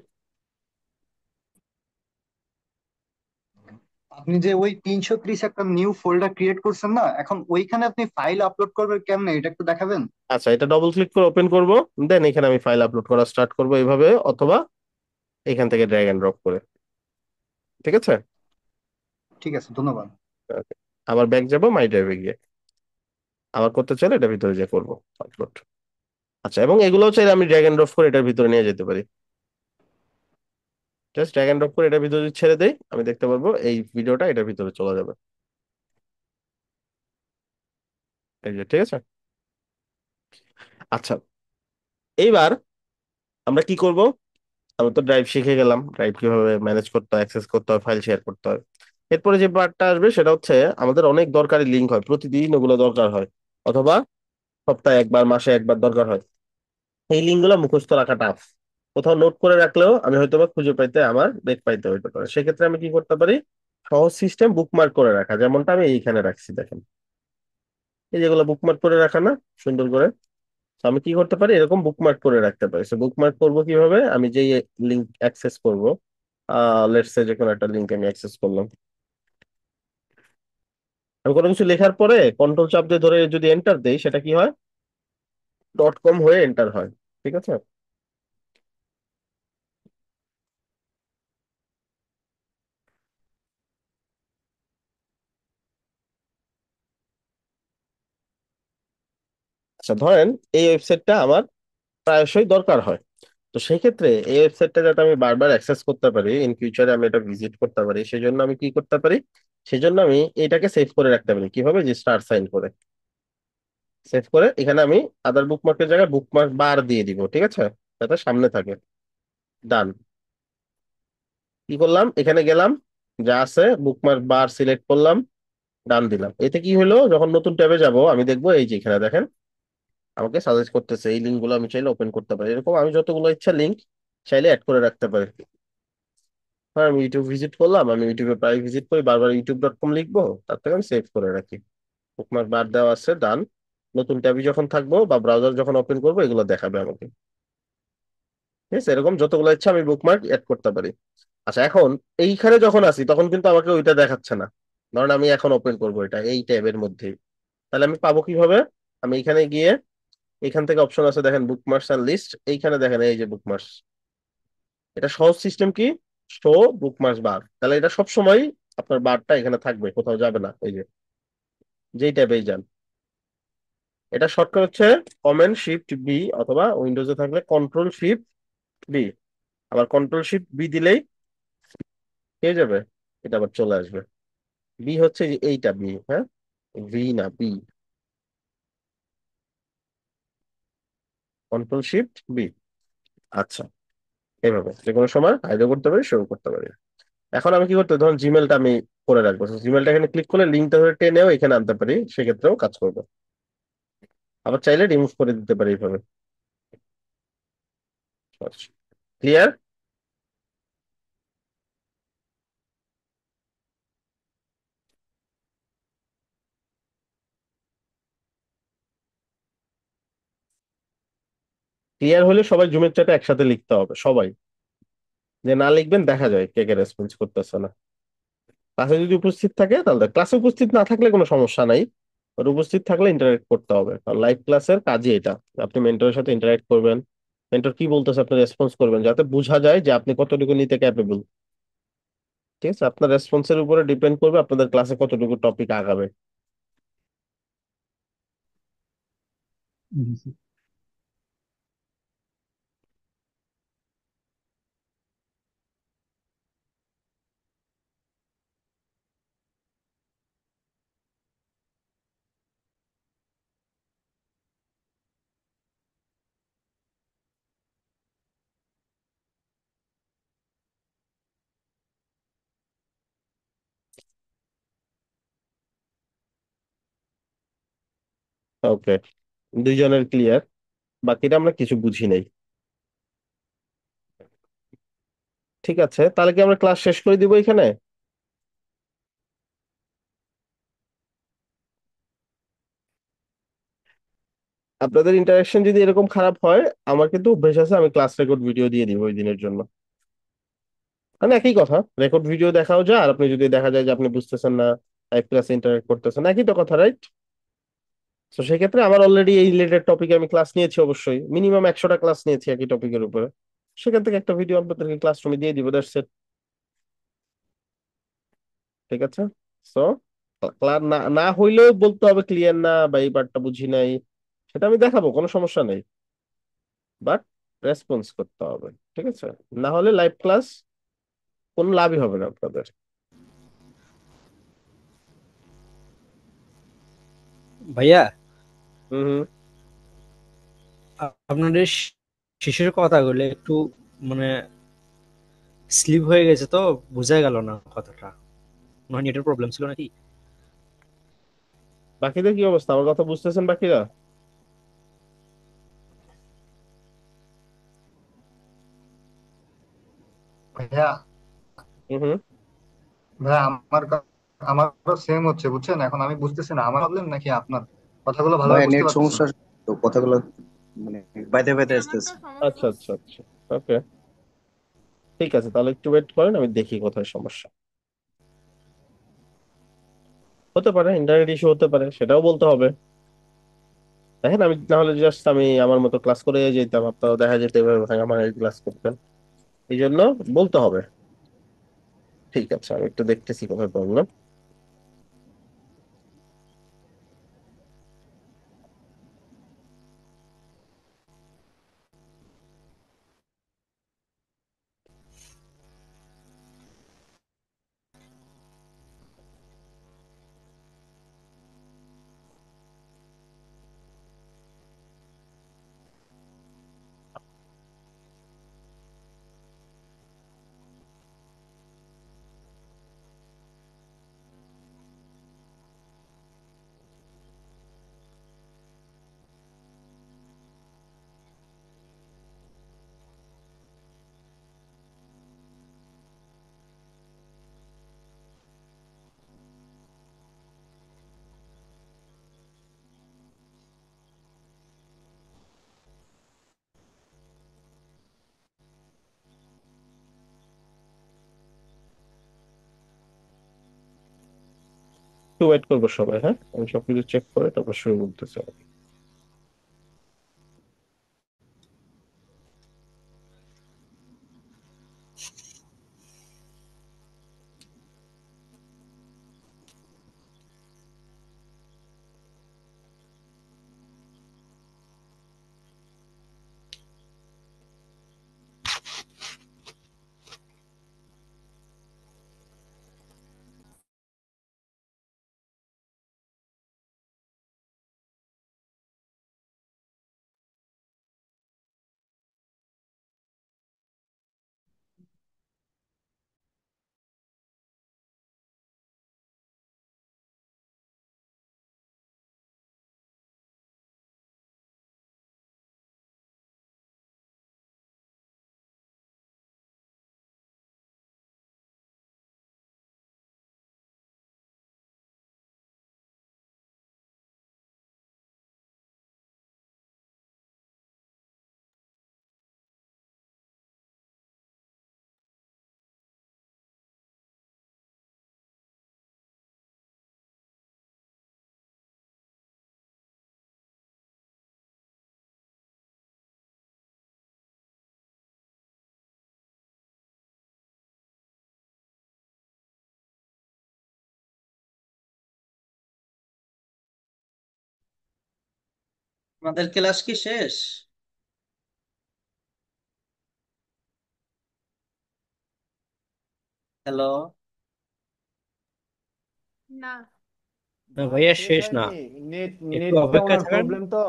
C: আপনি যে ওই 330 একটা নিউ ফোল্ডার ক্রিয়েট করছেন না, এখন ওইখানে আপনি ফাইল আপলোড করবেন কেমনে, এটা একটু দেখাবেন?
A: আচ্ছা, এটা ডবল ক্লিক করে ওপেন করব, দেন এখানে আমি ফাইল আপলোড করা স্টার্ট করব এইভাবে, অথবা এখান থেকে ড্র্যাগ এন্ড ড্রপ করে। ঠিক আছে।
C: ঠিক আছে, ধন্যবাদ।
A: Okay. আবার ব্যাক যাব, মাই ড্রাইভে গিয়ে আবার করতে চাইলে এটা ভিতরে যে করব আপলোড। আচ্ছা, এবং এগুলোও চাইলে আমি ড্র্যাগ এন্ড ড্রপ করে এটার ভিতরে নিয়ে যেতে পারি। জাস্ট ড্র্যাগ এন্ড ড্রপ করে এটার ভিতরে যদি ছেড়ে দেই, আমি দেখতে পারবো এই ভিডিওটা এটার ভিতরে চলে যাবে। এই যে, ঠিক আছে। আচ্ছা, এইবার আমরা কি করব? আমরা তো ড্রাইভ শিখে গেলাম, ড্রাইভ কিভাবে ম্যানেজ করতে হয়, অ্যাক্সেস করতে হয়, ফাইল শেয়ার করতে হয়। এরপরে যে পার্টটা আসবে সেটা হচ্ছে আমাদের অনেক দরকারি লিঙ্ক হয়, প্রতিদিন ওগুলো দরকার হয়, অথবা সপ্তাহে একবার, মাসে একবার দরকার হয়। এই লিঙ্কগুলো মুখস্থ রাখা টাফ। কোথাও নোট করে রাখলেও আমি হয়তো বা খুঁজে পাইতে আমার বেগ পাইতে হইতে পারে। সেক্ষেত্রে আমি কি করতে পারি, সহজ সিস্টেম বুকমার্ক করে রাখা, যেমনটা আমি এইখানে রাখছি দেখেন। এই যেগুলো বুকমার্ক করে রাখা না, সুন্দর করে। তো আমি কি করতে পারি, এরকম বুকমার্ক করে রাখতে পারি। সো বুকমার্ক করবো কিভাবে, আমি যেই লিঙ্ক অ্যাক্সেস করব, লেটস সে যে কোনো একটা লিঙ্ক আমি অ্যাক্সেস করলাম, আমি কোনো কিছু লেখার পরে কন্ট্রোল চাপ দিয়ে ধরে যদি এন্টার দেই, সেটা কি হয়, .com হয়ে এন্টার হয়। ঠিক আছে। আচ্ছা, ধরেন এই ওয়েবসাইটটা আমার প্রায়শই দরকার হয়। তো সেই ক্ষেত্রে এই ওয়েবসাইটটা যাতে আমি বারবার অ্যাক্সেস করতে পারি, ইন ফিউচারে আমি এটা ভিজিট করতে পারি, সেই জন্য আমি কি করতে পারি, সেই জন্য আমি এটাকে সেভ করে রাখতে পারি কিভাবে, যে স্টার সাইন করে সেভ করে এখানে আমি আদার বুকমার্কের জায়গায় বুকমার্ক বার দিয়ে দিব, ঠিক আছে, যাতে সামনে থাকে। ডান। কি করলাম, এখানে গেলাম, যা আছে বুকমার্ক বার সিলেক্ট করলাম, ডান দিলাম। এতে কি হলো, যখন নতুন ট্যাবে যাব আমি দেখবো এই যে এখানে দেখেন আমাকে সাজেস্ট করতেছে এই লিঙ্ক গুলো আমি চাইলে ওপেন করতে পারি। এরকম আমি যতগুলো ইচ্ছা লিঙ্ক চাইলে অ্যাড করে রাখতে পারি। হ্যাঁ, আমি ইউটিউব ভিজিট করলাম, আমি ইউটিউবে প্রায় ভিজিট করি, বারবার youtube.com লিখবো, তার থেকে আমি সেভ করে রাখি। বুকমার্ক বার দেওয়া আছে, ডান। নতুন ট্যাবে যখন থাকবো বা ব্রাউজার যখন ওপেন করবো এগুলো দেখাবে আমাকে। ঠিক আছে, এরকম যতগুলো ইচ্ছা আমি বুকমার্ক অ্যাড করতে পারি। আচ্ছা, এখন এইখানে যখন আসি তখন কিন্তু আমাকে ওইটা দেখাচ্ছে না। ধরেন আমি এখন ওপেন করবো এটা এই ট্যাবের মধ্যেই, তাহলে আমি পাবো কিভাবে? আমি এখানে গিয়ে এখান থেকে অপশন আছে দেখেন বুকমার্কস এন্ড লিস্ট, এইখানে দেখেন এই যে বুকমার্কস। এটা সহজ সিস্টেম কি, শো বুকমার্কস বার, তাহলে এটা সব সময় আপনার বারটা এখানে থাকবে, কোথাও যাবে না। এই যে যেই ট্যাবেই যান, এটা শর্টকাট হচ্ছে কমান্ড শিফট বি, অথবা উইন্ডোজে থাকলে কন্ট্রোল শিফট বি। আবার কন্ট্রোল শিফট বি দিলেই পেয়ে যাবে, এটা আবার চলে আসবে। বি হচ্ছে যে এইটা বি, হ্যাঁ, ভি না বি, কন্ট্রোল শিফট বি। আচ্ছা, এইভাবে যে কোনো সময় হাইডও করতে পারি, শুরু করতে পারি। এখন আমি কি করতে পারি? ধরুন জিমেলটা আমি করে রাখবো, জিমেলটা এখানে ক্লিক করলে লিঙ্কটা ধরে টেনেও এখানে আনতে পারি, সেক্ষেত্রেও কাজ করবে। আবার চাইলে রিমুভ করে দিতে পারি এইভাবে। ক্লিয়ার? ক্লিয়ার হলে সবাই জুমের চ্যাটে একসাথে লিখতে হবে সবাই, যে না লিখবেন দেখা যায় কে কে রেসপন্স করতেছে না। ক্লাসে যদি উপস্থিত থাকে তাহলে, ক্লাসে উপস্থিত না থাকলে কোনো সমস্যা নাই, আর উপস্থিত থাকলে ইন্টারেক্ট করতে হবে, কারণ লাইভ ক্লাসের কাজই এটা। আপনি মেন্টরের সাথে ইন্টারেক্ট করবেন, মেন্টর কি বলতেছে আপনি রেসপন্স করবেন, যাতে বোঝা যায় যে আপনি কতটুকু নিতে ক্যাপেবল। ঠিক আছে, আপনার রেসপন্সের উপরে ডিপেন্ড করবে আপনাদের ক্লাসে কতটুকু টপিক আগাবে।
C: জি স্যার।
A: ওকে, দুইজনের ক্লিয়ার, বাকিটা আমরা কিছু বুঝি নাই। ঠিক আছে, তাহলে কি আমরা ক্লাস শেষ করে দিব এখানে? আপনাদের ইন্টারাকশন যদি এরকম খারাপ হয়, আমার কিন্তু অভ্যেস আছে আমি ক্লাস রেকর্ড ভিডিও দিয়ে দিব ওই দিনের জন্য। মানে একই কথা, রেকর্ড ভিডিও দেখাও যায়, আর আপনি যদি দেখা যায় যে আপনি বুঝতেছেন না, লাইভ ক্লাসে ইন্টারেক্ট করতেছেন, একই তো কথা, রাইট? তো সেক্ষেত্রে আমার অলরেডি এই রিলেটেড টপিকে আমি ক্লাস নিয়েছি, অবশ্যই মিনিমাম 100টা ক্লাস নিয়েছি একই টপিকের উপরে। সেখান থেকে একটা ভিডিও আপনাদেরকে ক্লাসরুমে দিয়ে দিব, দ্যাটস ইট। ঠিক আছে। সো ক্লাস না না হইলেও বলতে হবে ক্লিয়ার না বা এই পার্টটা বুঝি নাই, সেটা আমি দেখাবো, কোনো সমস্যা নেই, বাট রেসপন্স করতে হবে। ঠিক আছে, না হলে লাইভ ক্লাস কোনো লাভই হবে না আপনাদের।
D: ভাইয়া,
A: হম হম।
D: আপনাদের শিশুর কথাগুলো একটু মানে স্লিপ হয়ে গেছে তো, বোঝা গেল না কথাটা। মনে হয় নেটের প্রবলেম ছিল নাকি?
A: বাকিদের কি অবস্থা, আমার কথা বুঝতেছেন বাকিরা?
C: ভাইয়া,
A: হম হম।
C: ভাইয়া আমারও সেম হচ্ছে বুঝছেন, এখন আমি বুঝতেছি না আমার প্রবলেম নাকি আপনার, কথাগুলো ভালোভাবে
E: ভাইয়া
C: বুঝতে
E: নেট
C: পারতেছি
E: সমস্যা
C: না।
E: তো কথাগুলো মানে বাইতে বাইতে
F: আমার তো
E: আসতেছে।
F: সমস্যা
A: আচ্ছা আচ্ছা
F: হচ্ছে।
A: আচ্ছা। ওকে, ঠিক আছে, তাহলে একটু ওয়েট করেন, আমি দেখি কোথায় সমস্যা। হতে পারে ইন্টারনেট ইস্যু, হতে পারে, সেটাও বলতে হবে। দেখেন, আমি না হলে জাস্ট আমি আমার মতো ক্লাস করে যেতাম, আপনারাও দেখা যেতে এভাবে আমার ক্লাস করতেন। এই জন্য বলতে হবে। ঠিক আছে, আমি একটু দেখতেছি কোথায় প্রবলেম। একটু ওয়েট করবো সবাই, হ্যাঁ, আমি সবকিছু চেক করে তারপর শুরু করতেছি।
F: আমাদের ক্লাস কি শেষ? হ্যালো।
B: না,
D: না
G: ভাই
D: ভাইয়া,
G: শেষ
D: শেষ না।
G: হয়নি। নেট
D: একটু
G: নেটটা
D: অপেক্ষায়
G: ওনার
D: থাকেন।
G: প্রবলেম তো।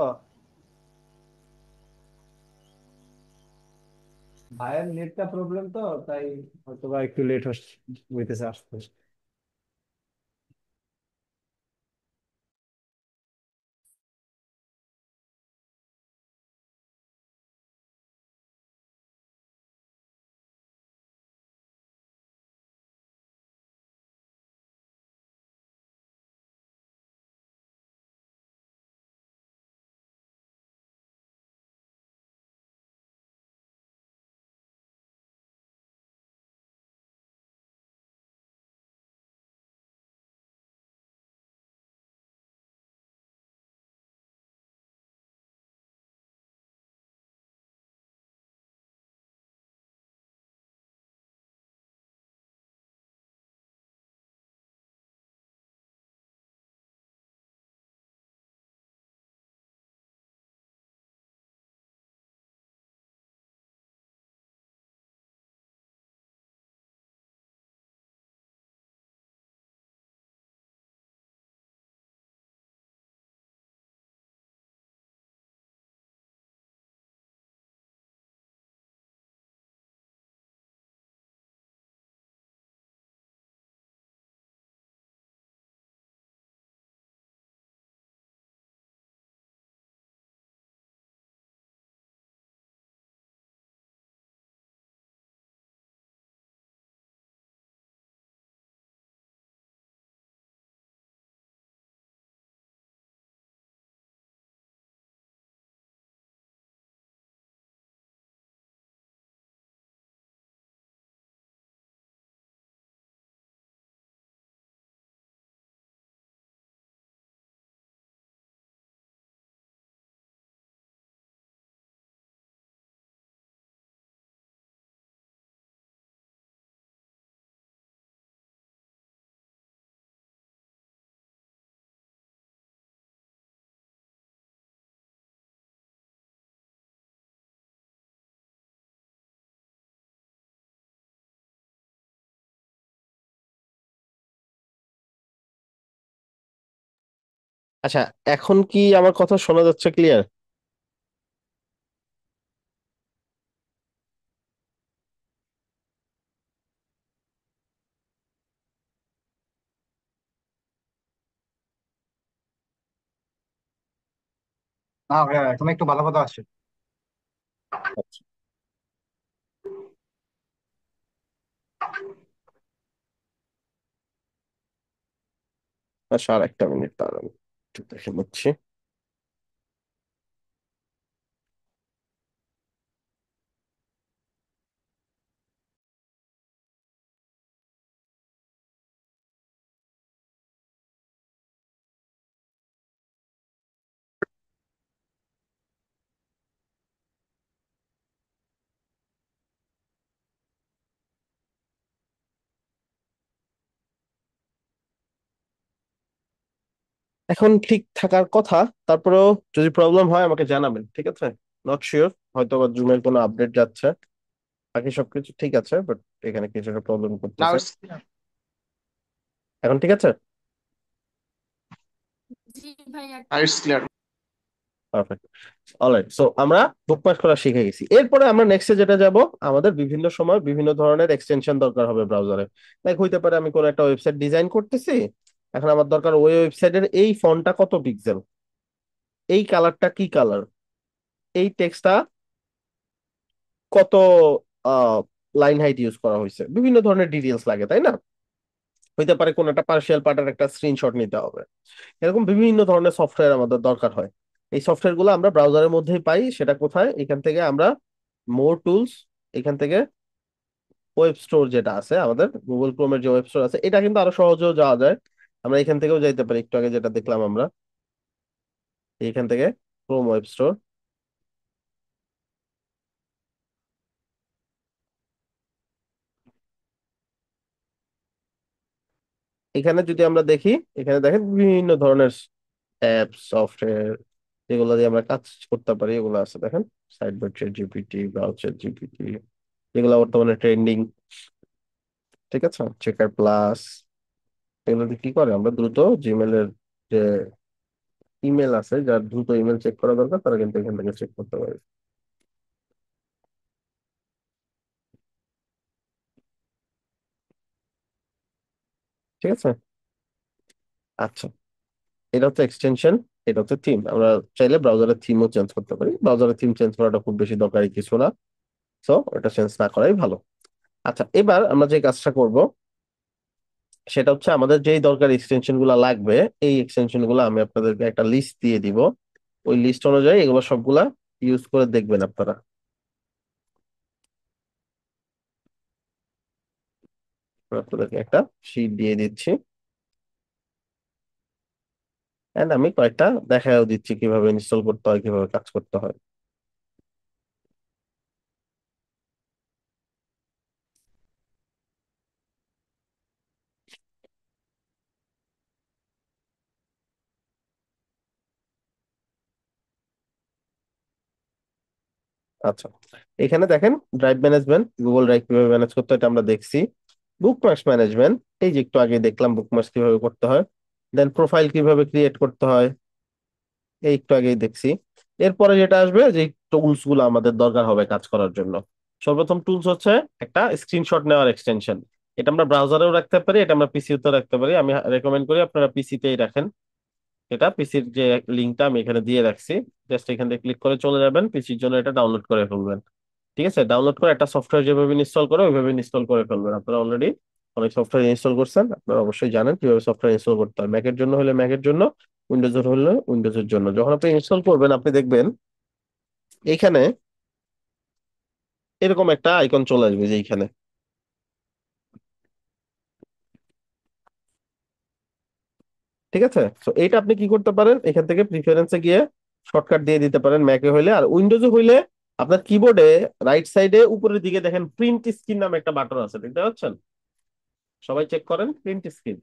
G: ভাইয়ের নেটটা প্রবলেম তো, তাই হয়তোবা একটু লেট হইতেছে আসতে।
A: আচ্ছা, এখন কি আমার কথা শোনা যাচ্ছে ক্লিয়ার?
C: না ভাইয়া, এখন একটু ভালো কথা আসছে।
A: আচ্ছা, আর একটা মিনিট দাঁড়ান, একটু দেখে নিচ্ছি। এখন ঠিক থাকার কথা। তারপরেও যদি প্রবলেম হয় আমাকে জানাবেন, ঠিক আছে? নট শিওর, হয়তো বা জুমের কোনো আপডেট যাচ্ছে, বাকি সবকিছু ঠিক আছে, বাট এখানে কিছু একটা প্রবলেম
C: নাও
A: করতেছে।
C: It's clear.
A: এখন ঠিক আছে?
H: জি ভাইয়া।
C: আর it's clear.
A: Perfect. Alright, so আমরা বুকমার্ক করা শিখে গেছি। এরপরে আমরা নেক্সটে যেটা যাব, আমাদের বিভিন্ন সময় বিভিন্ন ধরনের এক্সটেনশন দরকার হবে ব্রাউজারে। লাইক হইতে পারে আমি কোনো একটা ওয়েবসাইট ডিজাইন করতেছি, এখন আমার দরকার ওই ওয়েবসাইটের এই ফন্টটা কত পিক্সেল, এই কালারটা কি কালার, এই টেক্সটটা কত লাইন হাইট ইউজ করা হয়েছে, বিভিন্ন ধরনের ডিটেলস লাগে, তাই না? হইতে পারে কোন একটা পার্শিয়াল পার্টের একটা স্ক্রিনশট নিতে হবে। এরকম বিভিন্ন ধরনের সফটওয়্যার আমাদের দরকার হয়। এই সফটওয়্যার গুলো আমরা ব্রাউজারের মধ্যেই পাই। সেটা কোথায়? এখান থেকে আমরা মোর টুলস, এখান থেকে ওয়েব স্টোর যেটা আছে আমাদের গুগল ক্রোমের যে ওয়েব স্টোর আছে, এটা কিন্তু আরো সহজেও যাওয়া যায়। আমরা এখান থেকেও যাইতে পারি, একটু আগে যেটা দেখলাম আমরা, এখান থেকে ক্রোম ওয়েব স্টোর। এখানে যদি আমরা দেখি, এখানে দেখেন বিভিন্ন ধরনের অ্যাপ সফটওয়্যার যেগুলো দিয়ে আমরা কাজ করতে পারি, এগুলো আছে দেখেন। Sidebar chat GPT, browse chat GPT, যেগুলো বর্তমানে ট্রেন্ডিং, ঠিক আছে? চেকার প্লাস, এগুলো দিয়ে কি করে আমরা দ্রুত জিমেলের যে ইমেল আছে, যার দ্রুত ইমেল চেক করা দরকার, তারা কিন্তু এখান থেকে চেক করতে পারে, ঠিক আছে? আচ্ছা, এটা হচ্ছে এক্সটেনশন, এটা হচ্ছে থিম। আমরা চাইলে ব্রাউজারের থিমও চেঞ্জ করতে পারি। ব্রাউজারের থিম চেঞ্জ করাটা খুব বেশি দরকারি কিছু না, সো এটা চেঞ্জ না করাই ভালো। আচ্ছা, এবার আমরা যে কাজটা করব সেটা হচ্ছে, আমাদের যেই দরকার এক্সটেনশন গুলা লাগবে, এই এক্সটেনশন গুলো আমি আপনাদেরকে একটা লিস্ট দিয়ে দিব। ওই লিস্ট অনুযায়ী এগুলো সবগুলা ইউজ করে দেখবেন আপনারা। আমি আপনাদেরকে একটা শীট দিয়ে দিচ্ছি, এন্ড আমি কয়েকটা দেখাও দিচ্ছি কিভাবে ইনস্টল করতে হয়, কিভাবে কাজ করতে হয়। আচ্ছা, এখানে দেখেন ড্রাইভ ম্যানেজমেন্ট, গুগল ড্রাইভ কিভাবে ম্যানেজ করতে হয় এটা আমরা দেখছি। বুকমার্কস ম্যানেজমেন্ট, এই যে একটু আগে দেখলাম বুকমার্কস কিভাবে করতে হয়। দেন প্রোফাইল কিভাবে ক্রিয়েট করতে হয়, এই একটু আগেই দেখছি। এরপরে যেটা আসবে, যে টুলস গুলো আমাদের দরকার হবে কাজ করার জন্য, সর্বপ্রথম টুলস হচ্ছে একটা স্ক্রিনশট নেওয়ার এক্সটেনশন। এটা আমরা ব্রাউজারেও রাখতে পারি, এটা আমরা পিসিতেও রাখতে পারি। আমি রেকমেন্ড করি আপনারা পিসিতেই রাখেন। এটা পিসির যে লিঙ্কটা আমি এখানে দিয়ে রাখছি, জাস্ট এখান থেকে ক্লিক করে চলে যাবেন, পিসির জন্য এটা ডাউনলোড করে ফেলবেন। ঠিক আছে? ডাউনলোড করে একটা সফটওয়্যার যেভাবে ইনস্টল করে ওইভাবে ইনস্টল করে ফেলবেন। আপনারা অলরেডি অনেক সফটওয়্যার ইনস্টল করছেন, আপনারা অবশ্যই জানেন কিভাবে সফটওয়্যার ইনস্টল করতে হয়। ম্যাকের জন্য হলে ম্যাকের জন্য, উইন্ডোজের হলে উইন্ডোজের জন্য। যখন আপনি ইনস্টল করবেন, আপনি দেখবেন এইখানে এরকম একটা আইকন চলে আসবে, যে এইখানে, ঠিক আছে? তো এইটা আপনি কি করতে পারেন, এখান থেকে প্রিফারেন্সে গিয়ে শর্টকাট দিয়ে দিতে পারেন ম্যাকে হইলে। আর উইন্ডোজে হইলে আপনার কিবোর্ডে রাইট সাইডে উপরের দিকে দেখেন প্রিন্ট স্ক্রিন নামে একটা বাটন আছে, দেখতে পাচ্ছেন? সবাই চেক করেন, প্রিন্ট স্ক্রিন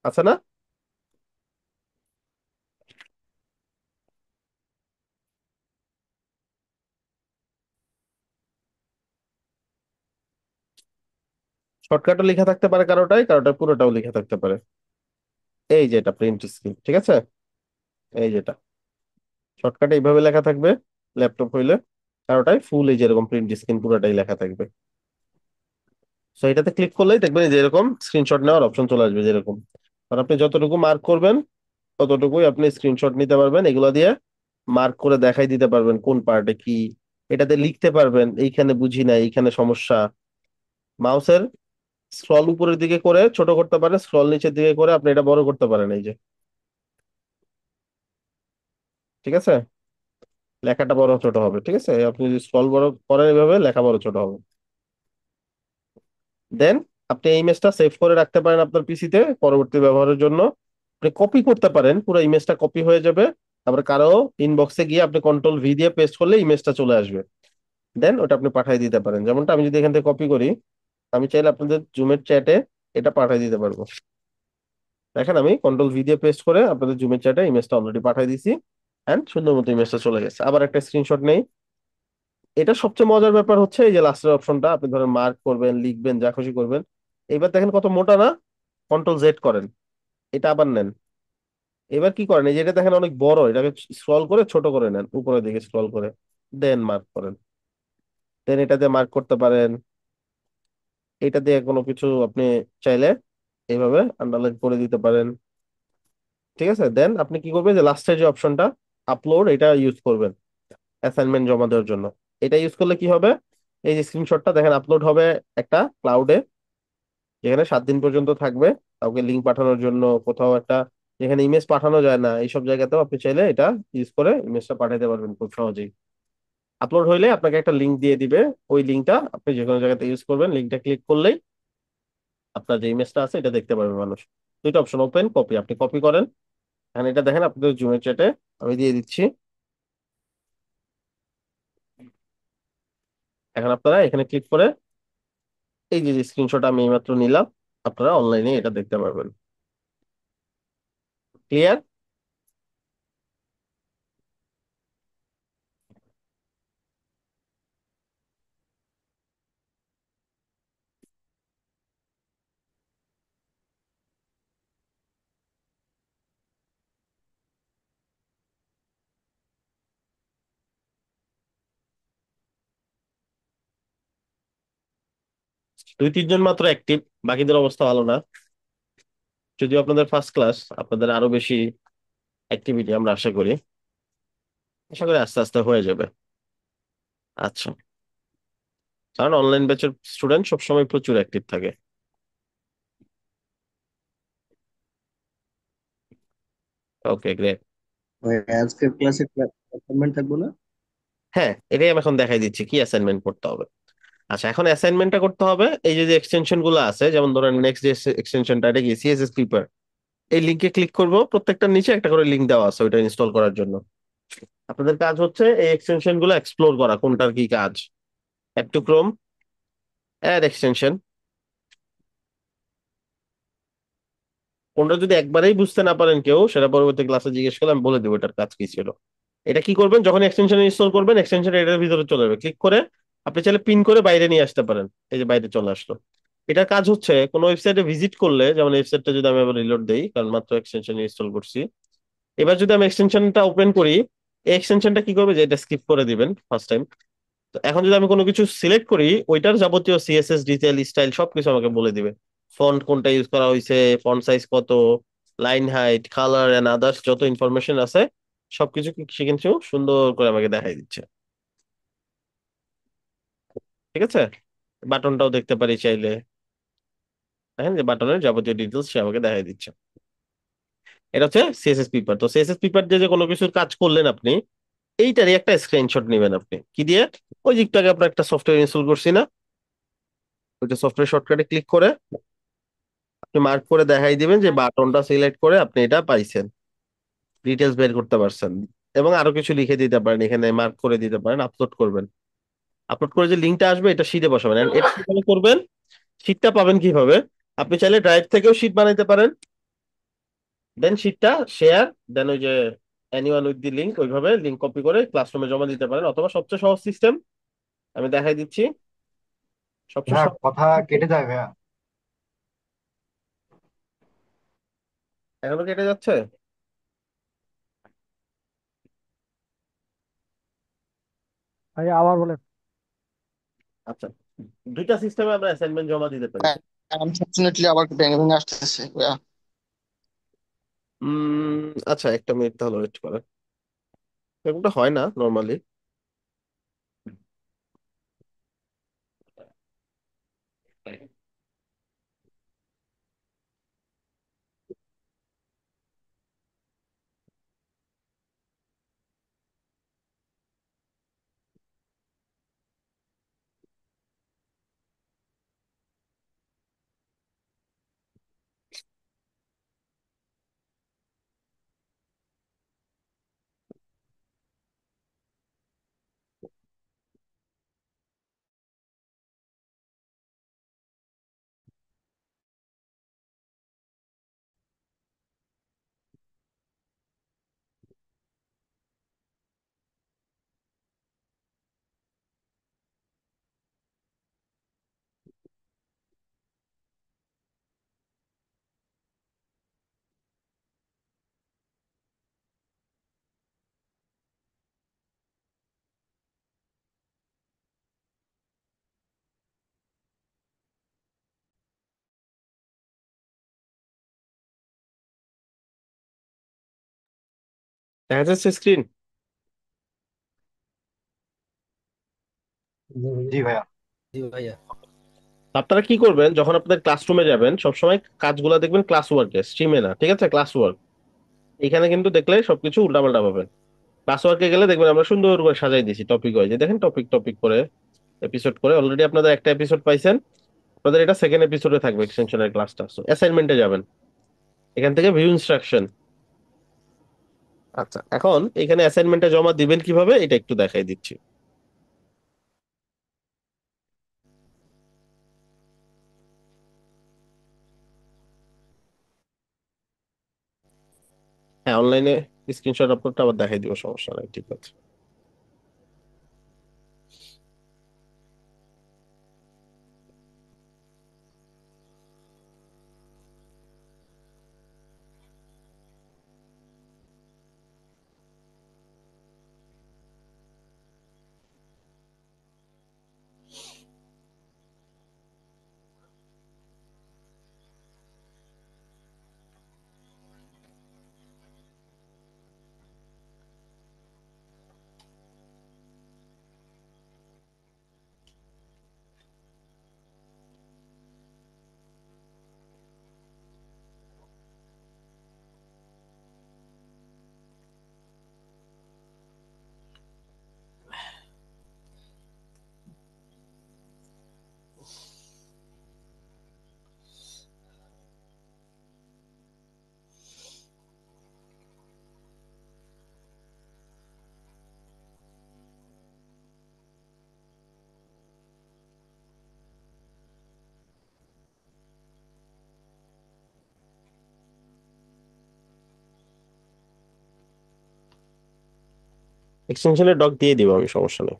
A: আছে না? শর্টকাটও লেখা থাকতে পারে কারোটাই, কারোটা পুরোটাও লেখা থাকতে পারে। এই যে এটা প্রিন্ট স্ক্রিন, ঠিক আছে? এই যেটা শর্টকাটে এইভাবে লেখা থাকবে, ল্যাপটপ হইলে কারোটাই ফুল এই যেরকম প্রিন্ট স্ক্রিন পুরোটাই লেখা থাকবে। সো এটাতে ক্লিক করলেই দেখবেন যে এরকম স্ক্রিনশট নেওয়ার অপশন চলে আসবে যেরকম। আর আপনি যতটুকু মার্ক করবেন ততটুকুই আপনি স্ক্রিনশট নিতে পারবেন। এগুলো দিয়ে মার্ক করে দেখাই দিতে পারবেন কোন পার্টে কি, এটাতে লিখতে পারবেন এইখানে বুঝি না, এইখানে সমস্যা। মাউসের স্ক্রল উপরের দিকে করে ছোট করতে পারেন, স্ক্রল নিচের দিকে করে আপনি এটা বড় করতে পারেন, এই যে, ঠিক আছে? লেখাটা বড় ছোট হবে, ঠিক আছে? আপনি যদি স্ক্রল বড় করেন এভাবে, লেখা বড় ছোট হবে। দেন আপনি এই ইমেজটা সেভ করে রাখতে পারেন আপনার পিসিতে পরবর্তী ব্যবহারের জন্য। আপনি কপি করতে পারেন, পুরো ইমেজটা কপি হয়ে যাবে। তারপরে কারো ইনবক্সে গিয়ে আপনি কন্ট্রোল ভি দিয়ে পেস্ট করলে ইমেজটা চলে আসবে। দেন ওটা আপনি পাঠিয়ে দিতে পারেন। যেমনটা আমি যদি এখান থেকে কপি করি, আমি চাইলে আপনাদের জুমের চ্যাটে এটা পাঠিয়ে দিতে পারবো। দেখেন আমি কন্ট্রোল ভি দিয়ে পেস্ট করে আপনাদের জুমের চ্যাটে ইমেজটা অলরেডি পাঠিয়ে দিছি, এন্ড সুন্দর মতো ইমেজটা চলে গেছে। আবার একটা স্ক্রিনশট নেই। এটা সবচেয়ে মজার ব্যাপার হচ্ছে এই যে লাস্টের অপশনটা, আপনি ধরেন মার্ক করবেন, লিখবেন, যা খুশি করবেন। এবার দেখেন কত মোটা না, কন্ট্রোল Z করেন, এটা আবার নেন। এবার কি করেন, এই যে এটা দেখেন অনেক বড়, এটাকে স্ক্রল করে ছোট করে নেন, উপরের দিকে স্ক্রল করে, দেন মার্ক করেন। দেন এটা দিয়ে মার্ক করতে পারেন, এটা দিয়ে কোনো কিছু আপনি চাইলে এইভাবে আন্ডারলাইন করে দিতে পারেন। ঠিক আছে, দেন আপনি কি করবেন, যে লাস্টের যে অপশনটা আপলোড, এটা ইউজ করবেন অ্যাসাইনমেন্ট জমা দেওয়ার জন্য। এটা ইউজ করলে কি হবে, এই যে স্ক্রিনশটটা দেখেন আপলোড হবে একটা ক্লাউডে, যেখানে 7 দিন পর্যন্ত থাকবে। কাউকে লিঙ্ক পাঠানোর জন্য, কোথাও একটা যেখানে ইমেজ পাঠানো যায় না, এইসব জায়গাতেও আপনি চাইলে এটা ইউজ করে ইমেজটা পাঠাতে পারবেন খুব সহজেই। আপলোড হইলে আপনাকে একটা লিঙ্ক দিয়ে দিবে, ওই লিঙ্কটা আপনি যে কোনো জায়গাতে ইউজ করবেন, লিঙ্কটা ক্লিক করলেই আপনার যে ইমেজটা আছে এটা দেখতে পারবে মানুষ। দুইটা অপশন, ওপেন, কপি, আপনি কপি করেন। এখন এটা দেখেন আপনাদের জুমের চ্যাটে আমি দিয়ে দিচ্ছি। এখন আপনারা এখানে ক্লিক করে এই যে স্ক্রিনশট আমি এইমাত্র নিলাম, আপনারা অনলাইনে এটা দেখতে পারবেন। ক্লিয়ার? 2-3 জন মাত্র অ্যাক্টিভ, বাকিদের অবস্থা ভালো না। যদিও আপনাদের ফার্স্ট ক্লাস, আপনাদের আরো বেশি অ্যাক্টিভিটি আমরা আশা করি। আশা করি আস্তে আস্তে হয়ে যাবে। আচ্ছা, কারণ অনলাইন ব্যাচের স্টুডেন্ট সবসময় প্রচুর অ্যাক্টিভ থাকে। ওকে, গ্রেট।
E: ওই আজকের ক্লাসে অ্যাসাইনমেন্ট থাকবো না?
A: হ্যাঁ, এটাই আমি এখন দেখাই দিচ্ছি কি অ্যাসাইনমেন্ট করতে হবে। আচ্ছা, এখন অ্যাসাইনমেন্টটা করতে হবে, এই যে যে এক্সটেনশন গুলো আছে, যেমন ধরেন নেক্সট যে এক্সটেনশনটা, এটা কি সিএসএস পেপার। এই লিঙ্কে ক্লিক করব, প্রত্যেকটার নিচে একটা করে লিঙ্ক দেওয়া আছে ওইটা ইনস্টল করার জন্য। আপনাদের কাজ হচ্ছে এই এক্সটেনশন গুলো এক্সপ্লোর করা, কোনটার কি কাজ। Add to Chrome, add extension. কোনটা যদি একবারেই বুঝতে না পারেন কেউ, সেটা পরবর্তী ক্লাসে জিজ্ঞেস করলে আমি বলে দেবো এটার কাজ কি ছিল। এটা কি করবেন, যখন এক্সটেনশন ইনস্টল করবেন, এক্সটেনশন এটার ভিতরে চলে যাবে, ক্লিক করে আপনি চাইলে পিন করে বাইরে নিয়ে আসতে পারেন। এই যে বাইরে চলে আসলো। এটার কাজ হচ্ছে কোনো ওয়েবসাইটে ভিজিট করলে, যেমন ওয়েবসাইটটা যদি আমি আবার রিলোড দেই, কারণ মাত্র এক্সটেনশন ইনস্টল করছি। এবার যদি আমি এক্সটেনশনটা ওপেন করি, এই এক্সটেনশনটা কি করবে, যে এটা স্কিপ করে দিবেন ফার্স্ট টাইম। তো এখন যদি আমি কোনো কিছু সিলেক্ট করি, ওইটার যাবতীয় সিএসএস ডিটেল, স্টাইল সবকিছু আমাকে বলে দিবে। ফন্ট কোনটা ইউজ করা হয়েছে, ফন্ট সাইজ কত, line height, colour and others যত ইনফরমেশন আছে সবকিছু সে কিন্তু সুন্দর করে আমাকে দেখাই দিচ্ছে। ঠিক আছে, বাটনটাও দেখতে পারি চাইলে। দেখেন যে বাটনের যাবতীয় ডিটেলস সে আমাকে দেখাই দিচ্ছে। এটা হচ্ছে সিএসএস পেপার। তো সিএসএস পেপার দিয়ে যে কোনো কিছুর কাজ করলেন আপনি, এইটারই একটা স্ক্রিনশট নেবেন আপনি কি দিয়ে, ওই যে একটু আগে আপনার একটা সফটওয়্যার ইনস্টল করছি না, ওইটা সফটওয়্যার শর্টকাটে ক্লিক করে আপনি মার্ক করে দেখাই দিবেন যে বাটনটা সিলেক্ট করে আপনি এটা পাইছেন, ডিটেলস বের করতে পারছেন। এবং আরো কিছু লিখে দিতে পারেন, এখানে মার্ক করে দিতে পারেন, আপলোড করবেন। আপলোড করে যে লিঙ্কটা আসবে এটা শিটে বসাবেন। And এটা কিভাবে করবেন, শিটটা পাবেন কিভাবে, আপনি চাইলে ড্রাইভ থেকেও শিট বানাইতে পারেন। দেন শিটটা শেয়ার, দেন ওই যে এনিওয়ান উইথ দি লিঙ্ক, ওইভাবে লিঙ্ক কপি করে ক্লাসরুমে জমা দিতে পারেন। অথবা সবচেয়ে সহজ সিস্টেম আমি দেখাই দিচ্ছি, সবচেয়ে
C: হ্যাঁ,
A: সহজ
C: কথা কেটে যায় ভাইয়া।
A: এখনো কেটে যাচ্ছে।
G: ভাই আবার বলেন।
A: আচ্ছা, দুইটা সিস্টেমে আমরা অ্যাসাইনমেন্ট জমা দিতে পারি।
F: আনফরচুনেটলি আবার ভেঙে ভেঙে আসতেছে
A: আচ্ছা, একটা মিনিট তাহলে ওয়েট করেন, এরকমটা হয় না নর্মালি। দেখা যাচ্ছে স্ক্রিন?
C: জি ভাইয়া।
D: জি ভাইয়া।
A: আপনারা কি করবেন, যখন আপনাদের ক্লাসরুমে যাবেন সবসময় কাজগুলো দেখবেন ক্লাস ওয়ার্কে, স্ট্রিমে না, ঠিক আছে? ক্লাস ওয়ার্ক এখানে কিন্তু দেখলে সবকিছু উল্টাপাল্টা পাবেন। ক্লাস ওয়ার্কে গেলে দেখবেন আমরা সুন্দর করে সাজাই দিয়েছি টপিক ওয়াইজ, দেখেন টপিক টপিক করে, এপিসোড করে। অলরেডি আপনাদের একটা এপিসোড পাইছেন, আপনাদের এটা সেকেন্ড এপিসোডে থাকবে এক্সটেনশনের ক্লাসটা। অ্যাসাইনমেন্টে যাবেন, এখান থেকে ভিউ ইনস্ট্রাকশন। আচ্ছা, এখন এখানে অ্যাসাইনমেন্টটা জমা দিবেন কিভাবে এটা একটু দেখাই দিচ্ছি। হ্যাঁ, অনলাইনে স্ক্রিনশট আপলোডটা আবার দেখাই দিব, সমস্যা নাই, ঠিক আছে। এক্সটেনশনের ডক দিয়ে দিব আমি, সমস্যা নেই।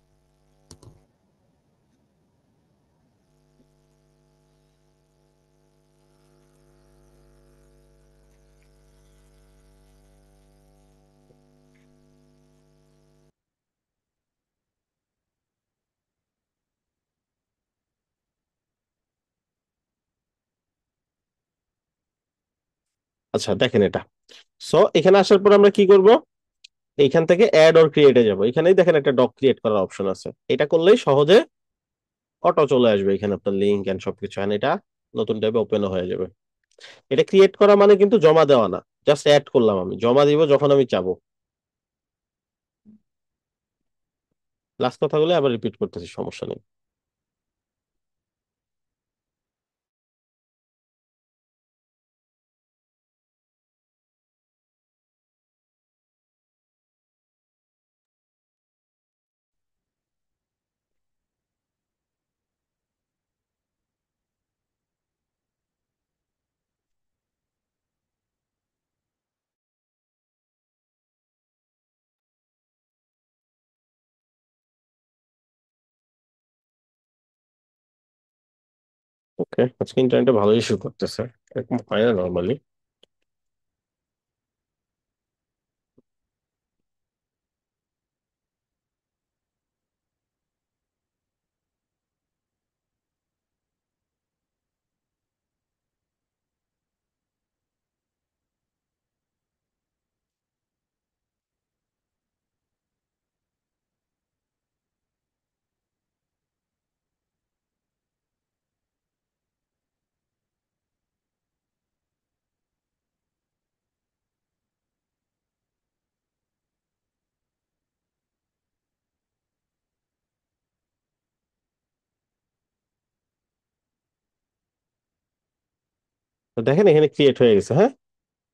A: আচ্ছা দেখেন এটা। সো এখানে আসার পর আমরা কি করব, এইখান থেকে অ্যাড অর ক্রিয়েটে যাব। এখানেই দেখেন একটা ডক ক্রিয়েট করার অপশন আছে, এটা করলেই সহজে অটো চলে আসবে এখানে আপনার লিঙ্ক এন্ড সবকিছু, এন্ড এটা নতুন ট্যাবে ওপেন হয়ে যাবে। এটা ক্রিয়েট করা মানে কিন্তু জমা দেওয়া না, জাস্ট অ্যাড করলাম, আমি জমা দিব যখন আমি চাবো। লাস্ট কথাগুলো আবার রিপিট করতেছি, সমস্যা নেই। ওকে, আজকে ইন্টারনেটে ভালো ইস্যু করতেছে, এরকম হয় না নর্মালি। তো দেখেন এখানে ক্রিয়েট হয়ে গেছে, হ্যাঁ।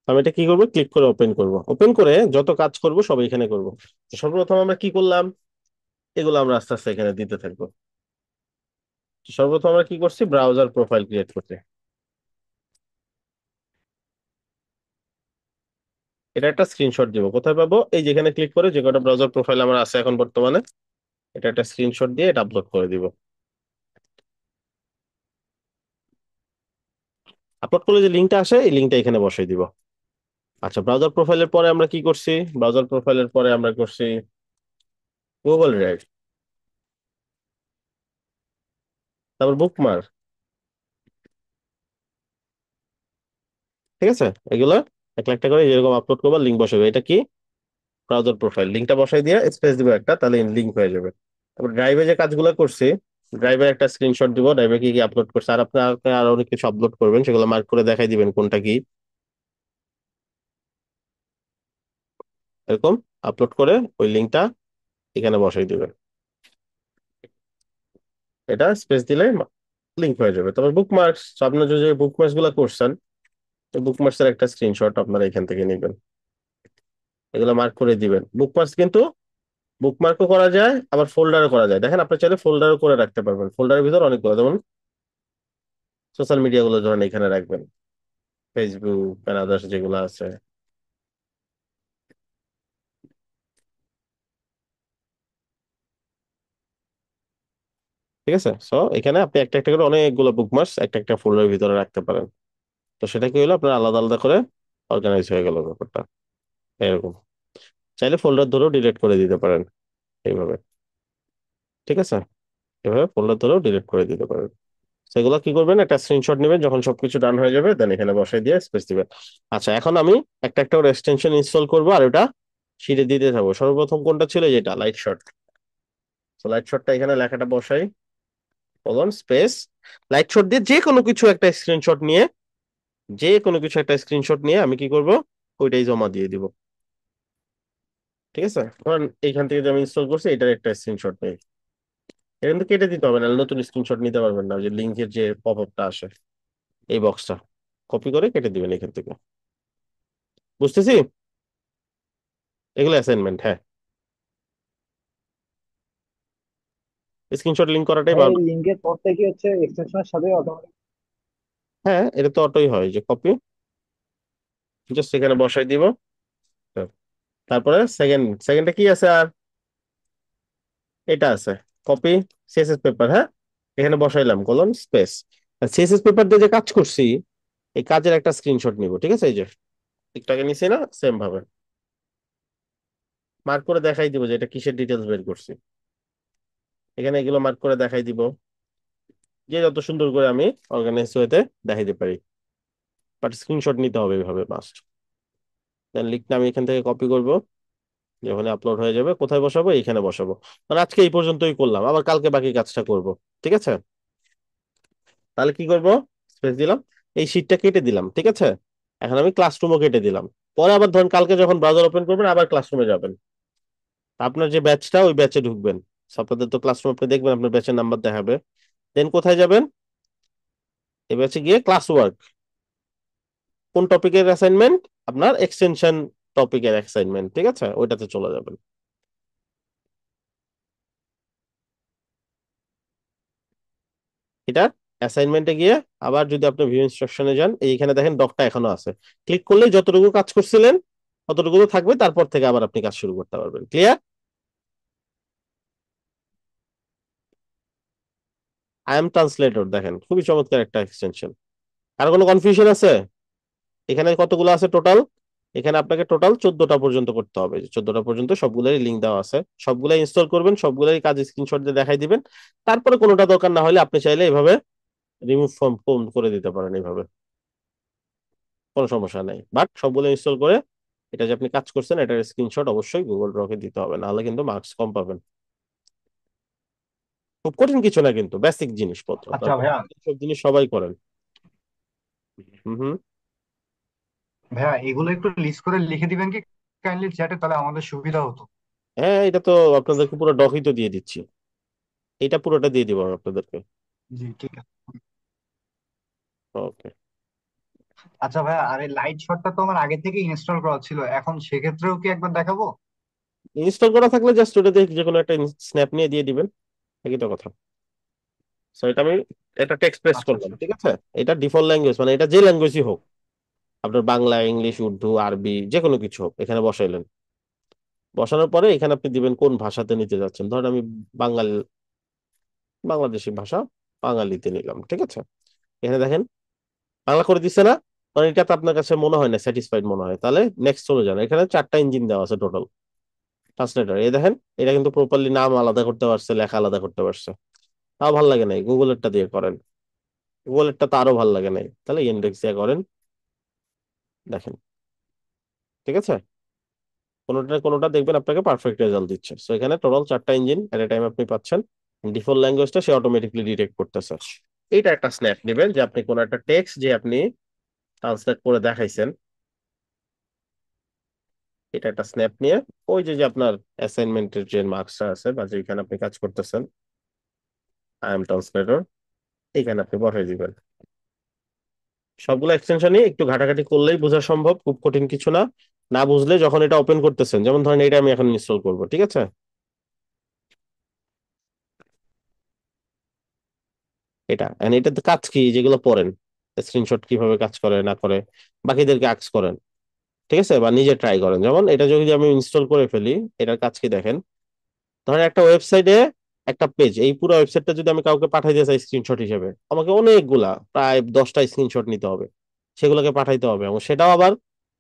A: আমি এটা কি করবো, ক্লিক করে ওপেন করব। ওপেন করে যত কাজ করব সব এখানে করব। তো সর্বপ্রথম আমরা কি করলাম, এগুলো আমরা আস্তে আস্তে এখানে দিতে থাকবো। তো সর্বপ্রথম আমরা কি করছি, ব্রাউজার প্রোফাইল ক্রিয়েট করতে। এটা একটা স্ক্রিনশট দিব, কোথায় পাবো, এই যেখানে ক্লিক করে যে কটা ব্রাউজার প্রোফাইল আমার আছে এখন বর্তমানে, এটা একটা স্ক্রিনশট দিয়ে এটা আপলোড করে দিব। আপলোড করলে যে লিঙ্কটা আসে এই লিঙ্কটা এখানে বসাই দিব। আচ্ছা, ব্রাউজার প্রোফাইলের পরে আমরা কি করছি, ব্রাউজার প্রোফাইলের পরে আমরা করছি গুগল ড্রাইভ, তারপর বুকমার্ক, ঠিক আছে? এগুলো একটা একটা করে যেরকম আপলোড করবো লিঙ্ক বসাবে। এটা কি, ব্রাউজার প্রোফাইল লিঙ্কটা বসাই দিয়ে স্পেস দিব একটা, তাহলে লিঙ্ক হয়ে যাবে। তারপর ড্রাইভে যে কাজগুলো করছি, ড্রাইভের একটা স্ক্রিনশট দিব, ড্রাইভে কি কি আপলোড করছে, আর আপনি আর অনেক কিছু আপলোড করবেন, সেগুলো মার্ক করে দেখাই দিবেন কোনটা কি। এরকম আপলোড করে ওই লিঙ্কটা এখানে বসাই দিবেন, এটা স্পেস দিলে লিঙ্ক হয়ে যাবে। তারপর বুকমার্কস, আপনার যে বুকমার্কস গুলো করছেন, এই বুকমার্কস এর একটা স্ক্রিনশট আপনারা এখান থেকে নেবেন, এগুলো মার্ক করে দিবেন। বুকমার্কস কিন্তু বুকমার্কও করা যায়, আবার ফোল্ডারও করা যায়। দেখেন আপনি চাইলে ফোল্ডারও করে রাখতে পারবেন, ফোল্ডারের ভিতর অনেকগুলো, যেমন সোশ্যাল মিডিয়া গুলো ধরেন এখানে রাখবেন, ফেসবুক আর আদার্স যেগুলো আছে। ঠিক আছে, সো এখানে আপনি একটা একটা করে অনেকগুলো বুকমার্কস একটা একটা ফোল্ডারের ভিতরে রাখতে পারেন। তো সেটা কি হলো, আপনার আলাদা আলাদা করে অর্গানাইজ হয়ে গেল ব্যাপারটা এরকম। চাইলে ফোল্ডার ধরেও ডিলিট করে দিতে পারেন এইভাবে। ঠিক আছে, এভাবে ফোল্ডার ধরেও ডিলিট করে দিতে পারেন। সেগুলো কি করবেন, একটা স্ক্রিনশট নেবেন, যখন সবকিছু ডান হয়ে যাবে দেন এখানে বসাই দিয়ে স্পেস দিবেন। আচ্ছা, এখন আমি একটা একটা করে এক্সটেনশন ইনস্টল করবো আর ওটা শিটে দিতে থাকবো। সর্বপ্রথম কোনটা ছিল, যেটা লাইট শট। তো লাইট শটটা এখানে লেখাটা বসাই, কলন স্পেস লাইট শট দিয়ে যে কোনো কিছু একটা স্ক্রিনশট নিয়ে আমি কি করব, ওইটাই জমা দিয়ে দিব। ঠিক আছে, কারণ এইখান থেকে যে আমি ইনস্টল করছি এটার একটা স্ক্রিনশট নেই, এটা কিন্তু কেটে দিতে হবে, না নতুন স্ক্রিনশট নিতে পারবেন না। ওই যে লিঙ্কের যে পপ আপটা আসে, এই বক্সটা কপি করে কেটে দিবেন এখান থেকে। বুঝতেছি, এগুলো অ্যাসাইনমেন্ট। হ্যাঁ, স্ক্রিনশট লিঙ্ক করাটাই
G: ভাই
A: ভালো।
G: এই লিঙ্কের পরটা কি হচ্ছে এক্সটেনশনের সাথে অটোমেটিক?
A: হ্যাঁ, এটা তো অটোই হয়, যে কপি জাস্ট এখানে বসাই দিব। তারপরে সেকেন্ডে কি আছে, আর এটা আছে কপি সিএসএস পেপার। হ্যাঁ, এখানে বসাইলাম কলন স্পেস। সিএসএস পেপার দিয়ে যে কাজ করছি, এই কাজের একটা স্ক্রিনশট নিব। ঠিক আছে, এই যে একটাকে নিছি না, সেম ভাবে মার্ক করে দেখাই দিব যে এটা কিসের ডিটেলস বের করছি। এখানে এগুলো মার্ক করে দেখাই দিব, যে যত সুন্দর করে আমি অর্গানাইজ ওয়েতে দেখাইতে পারি। বাট স্ক্রিনশট নিতে হবে এইভাবে মাস্ট। দেন লিঙ্কটা আমি এখান থেকে কপি করব, যখন আপলোড হয়ে যাবে কোথায় বসাবো, এইখানে বসাবো। মানে আজকে এই পর্যন্তই করলাম, আবার কালকে বাকি কাজটা করব। ঠিক আছে, তাহলে কি করব, স্পেস দিলাম, এই শীটটা কেটে দিলাম। ঠিক আছে, এখন আমি ক্লাসরুমও কেটে দিলাম। পরে আবার ধরুন কালকে যখন ব্রাউজার ওপেন করবেন আবার ক্লাসরুমে যাবেন, আপনার যে ব্যাচটা ওই ব্যাচে ঢুকবেন। So, আপনাদের তো ক্লাসরুম আপনি দেখবেন, আপনার ব্যাচের নাম্বার দেখাবে। দেন কোথায় যাবেন, এই ব্যাচে গিয়ে ক্লাস ওয়ার্ক, কোন টপিকের অ্যাসাইনমেন্ট, আপনার এক্সটেনশন টপিকের অ্যাসাইনমেন্ট। ঠিক আছে, ওইটাতে চলে যাবেন। এটা অ্যাসাইনমেন্টে গিয়ে আবার যদি আপনি ভিউ ইনস্ট্রাকশনে যান, এইখানে দেখেন ডকটা এখনো আছে, ক্লিক করলেই যতটুকু কাজ করছিলেন ততটুকু তো থাকবে, তারপর থেকে আবার আপনি কাজ শুরু করতে পারবেন। ক্লিয়ার? আই এম ট্রান্সলেটর দেখেন, খুবই চমৎকার একটা এক্সটেনশন। আর কোনো কনফিউশন আছে? এখানে কতগুলো আছে টোটাল, এখানে আপনাকে টোটাল 14টা পর্যন্ত করতে হবে, 14টা পর্যন্ত সবগুলোরই লিঙ্ক দেওয়া আছে, সবগুলাই ইনস্টল করবেন, সবগুলোরই কাজ স্ক্রিনশট দিয়ে দেখাই দিবেন। তারপরে কোনোটা দরকার না হলে আপনি চাইলে এভাবে রিমুভ ফর্ম করে দিতে পারেন, এইভাবে কোনো সমস্যা নেই। বাট সবগুলো ইনস্টল করে এটা যে আপনি কাজ করছেন এটার স্ক্রিনশট অবশ্যই গুগল ড্রকে দিতে হবে, নাহলে কিন্তু মার্কস কম পাবেন। খুব কঠিন কিছু না, কিন্তু বেসিক জিনিসপত্র,
C: আচ্ছা
A: তারপর
C: ভাইয়া,
A: সব জিনিস সবাই করেন। হুম হুম।
C: ভাইয়া এগুলো একটু লিস্ট করে লিখে দিবেন কি কাইন্ডলি চ্যাটে, তাহলে আমাদের সুবিধা হতো।
A: হ্যাঁ, এটা তো আপনাদেরকে পুরো ডকই তো দিয়ে দিচ্ছি, এটা পুরোটা দিয়ে দিব আমি আপনাদেরকে।
C: জি ঠিক আছে।
A: ওকে।
C: আচ্ছা ভাইয়া, আর এই লাইট শটটা তো আমার আগে থেকে ইনস্টল করা ছিল, এখন সেক্ষেত্রেও কি একবার দেখাবো?
A: ইনস্টল করা থাকলে জাস্ট ওটা দিয়ে যে কোনো একটা স্ন্যাপ নিয়ে দিয়ে দিবেন, একই তো কথা। সো এটা আমি একটা টেক্সট পেস্ট
C: আচ্ছা
A: করলাম।
C: আচ্ছা
A: ঠিক আছে, এটা ডিফল্ট ল্যাঙ্গুয়েজ, মানে এটা যে ল্যাঙ্গুয়েজই হোক, আপনার বাংলা, ইংলিশ, উর্দু, আরবি, যে কোনো কিছু হোক, এখানে বসাইলেন। বসানোর পরে এখানে আপনি দিবেন কোন ভাষাতে নিতে যাচ্ছেন। ধরেন আমি বাঙালি, বাংলাদেশি ভাষা বাঙালিতে নিলাম। ঠিক আছে, এখানে দেখেন বাংলা করে দিচ্ছে না, মানে এটা তো আপনার কাছে মনে হয় না, স্যাটিসফাইড মনে হয়, তাহলে নেক্সট চলে যান। এখানে 4টা ইঞ্জিন দেওয়া আছে টোটাল ট্রান্সলেটর, এই দেখেন এটা কিন্তু প্রপারলি নাম আলাদা করতে পারছে, লেখা আলাদা করতে পারছে। তাও ভালো লাগে নাই, গুগলেরটা দিয়ে করেন। গুগলেরটা তো আরো ভালো লাগে নাই, তাহলে ইন্ডেক্স দিয়ে করেন। দেখেন, ঠিক আছে, কোনোটা কোনোটা দেখবেন আপনাকে পারফেক্ট রেজাল্ট দিচ্ছে। সো এখানে টোটাল 4টা ইঞ্জিন এট এ টাইম আপনি পাচ্ছেন। ডিফল্ট ল্যাঙ্গুয়েজটা সে অটোমেটিকলি ডিটেক্ট করতেছে। এইটা একটা স্ন্যাপ নেবেন যে আপনি কোনো একটা টেক্সট যে আপনি ট্রান্সলেট করে দেখাইছেন, এটা একটা স্ন্যাপ নিয়ে ওই যে যে আপনার অ্যাসাইনমেন্টের যে মার্কসটা আছে বা যেখানে আপনি কাজ করতেছেন, আই এম ট্রান্সলেটর, এইখানে আপনি বসাই দিবেন। সবগুলো এক্সটেনশনই একটু ঘাটাঘাটি করলেই বোঝা সম্ভব, খুব কঠিন কিছু না। না বুঝলে যখন এটা ওপেন করতেছেন, যেমন ধরেন এটা আমি এখন ইনস্টল করব, ঠিক আছে? এটা and এটাতে কাজ কি যেগুলো পড়েন, স্ক্রিনশট কিভাবে কাজ করে না করে, বাকিদেরকে আক্স করেন, ঠিক আছে, বা নিজে ট্রাই করেন। যেমন এটা যদি আমি ইনস্টল করে ফেলি, এটার কাজ কি দেখেন। ধরেন একটা ওয়েবসাইটে একটা পেজ, এই পুরো ওয়েবসাইটটা যদি আমি কাউকে পাঠাই দিতে চাই স্ক্রিনশট হিসেবে, আমাকে অনেকগুলা প্রায় 10টা স্ক্রিনশট নিতে হবে, সেগুলোকে পাঠাইতে হবে, এবং সেটাও আবার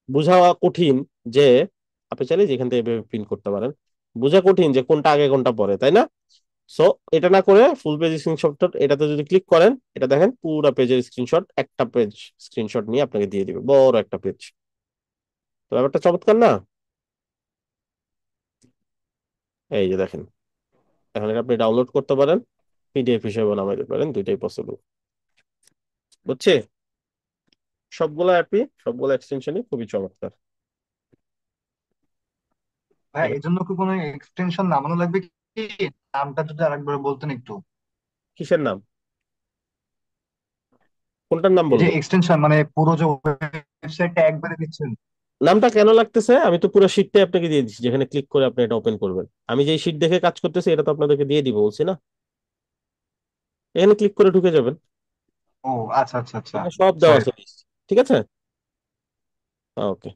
A: বোঝা কঠিন যে আপনি চাইলে যেখান থেকে প্রিন্ট করতে পারেন, বোঝা কঠিন যে কোনটা আগে কোনটা পরে, তাই না? সো এটা না করে ফুল পেজ স্ক্রিনশট এটাতে যদি ক্লিক করেন, এটা দেখেন পুরো পেজের স্ক্রিনশট, একটা পেজ স্ক্রিনশট নিয়ে আপনাকে দিয়ে দিবে, বড় একটা পেজ। তো ব্যাপারটা চমৎকার না? এই যে দেখেন, এখন এটা আপনি ডাউনলোড করতে পারেন, পিডিএফ হিসেবে নামাইতে পারেন, দুইটাই পসিবল। বুঝছি? সবগুলো অ্যাপই সবগুলো এক্সটেনশনই খুবই চমৎকার।
C: ভাই এই জন্য কি কোনো এক্সটেনশন নামানো লাগবে কি? নামটা যদি আরেকবার বলতেন একটু।
A: কিসের নাম? কোনটার নাম
C: এই যে
A: বলবো?
C: এক্সটেনশন মানে পুরো যে ওয়েবসাইটটা একবারে দিচ্ছেন।
A: নামটা কেন লাগতেছে? আমি তো পুরো শিটটাই আপনাকে দিয়ে দিচ্ছি, যেখানে ক্লিক করে আপনি এটা ওপেন করবেন। আমি যেই শিট দেখে কাজ করতেছি এটা তো আপনাদেরকে দিয়ে দিব বলছি না? এখানে ক্লিক করে ঢুকে যাবেন,
C: ও আচ্ছা আচ্ছা আচ্ছা।
A: এটা সব দেওয়া
C: সরি।
A: আছে list, ঠিক আছে? ওকে।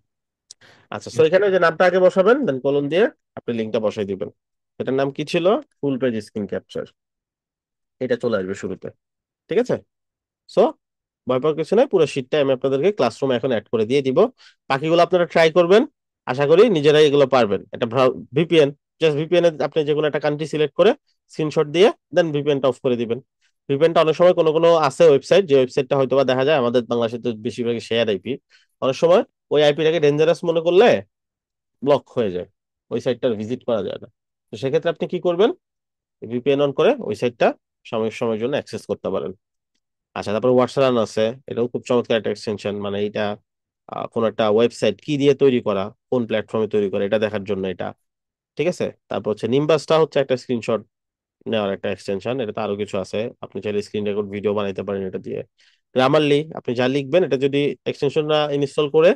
A: আচ্ছা, সো এখানে ওই যে নামটা আগে বসাবেন, দেন কলম দিয়ে আপনি লিঙ্কটা বসাই দিবেন। এটার নাম কি ছিল? Full page screen capture. এটা চলে আসবে শুরুতে, ঠিক আছে? সো ভয় পাওয়ার কিছু নাই, পুরো শীটটা আমি আপনাদেরকে ক্লাসরুমে এখন অ্যাড করে দিয়ে দিব। বাকিগুলো আপনারা ট্রাই করবেন, আশা করি নিজেরাই এগুলো পারবেন। এটা ভিপিএন, জাস্ট ভিপিএন এ আপনি যে কোনো একটা কান্ট্রি সিলেক্ট করে স্ক্রিনশট দিয়ে দেন ভিপিএনটা অফ করে দিবেন। ভিপিএনটা অনেক সময় কোনো কোনো আছে ওয়েবসাইট, যে ওয়েবসাইটটা হয়তো বা দেখা যায় আমাদের বাংলাদেশে তো বেশিরভাগ শেয়ার আইপি, অনেক সময় ওই আইপিটাকে ডেঞ্জারাস মনে করলে ব্লক হয়ে যায়, ওই সাইটটা ভিজিট করা যায় না। তো সেক্ষেত্রে আপনি কি করবেন, ভিপিএন অন করে ওই সাইটটা সাময়িক সময়ের জন্য অ্যাক্সেস করতে পারেন। আচ্ছা, তারপর ওয়াটসঅ্যাপ আছে, এটাও খুব চমৎকার একটা এক্সটেনশন। মানে এটা কোন একটা ওয়েবসাইট কি দিয়ে তৈরি করা, কোন প্ল্যাটফর্মে তৈরি করা, এটা দেখার জন্য এটা, ঠিক আছে? তারপর হচ্ছে নিম্বাসটা হচ্ছে একটা স্ক্রিনশট নেওয়ার একটা এক্সটেনশন, এটাতে আরো কিছু আছে, আপনি চাইলে স্ক্রিন রেকর্ড ভিডিও বানাইতে পারেন এটা দিয়ে। গ্রামারলি আপনি যা লিখবেন, এটা যদি এক্সটেনশনটা ইনস্টল করে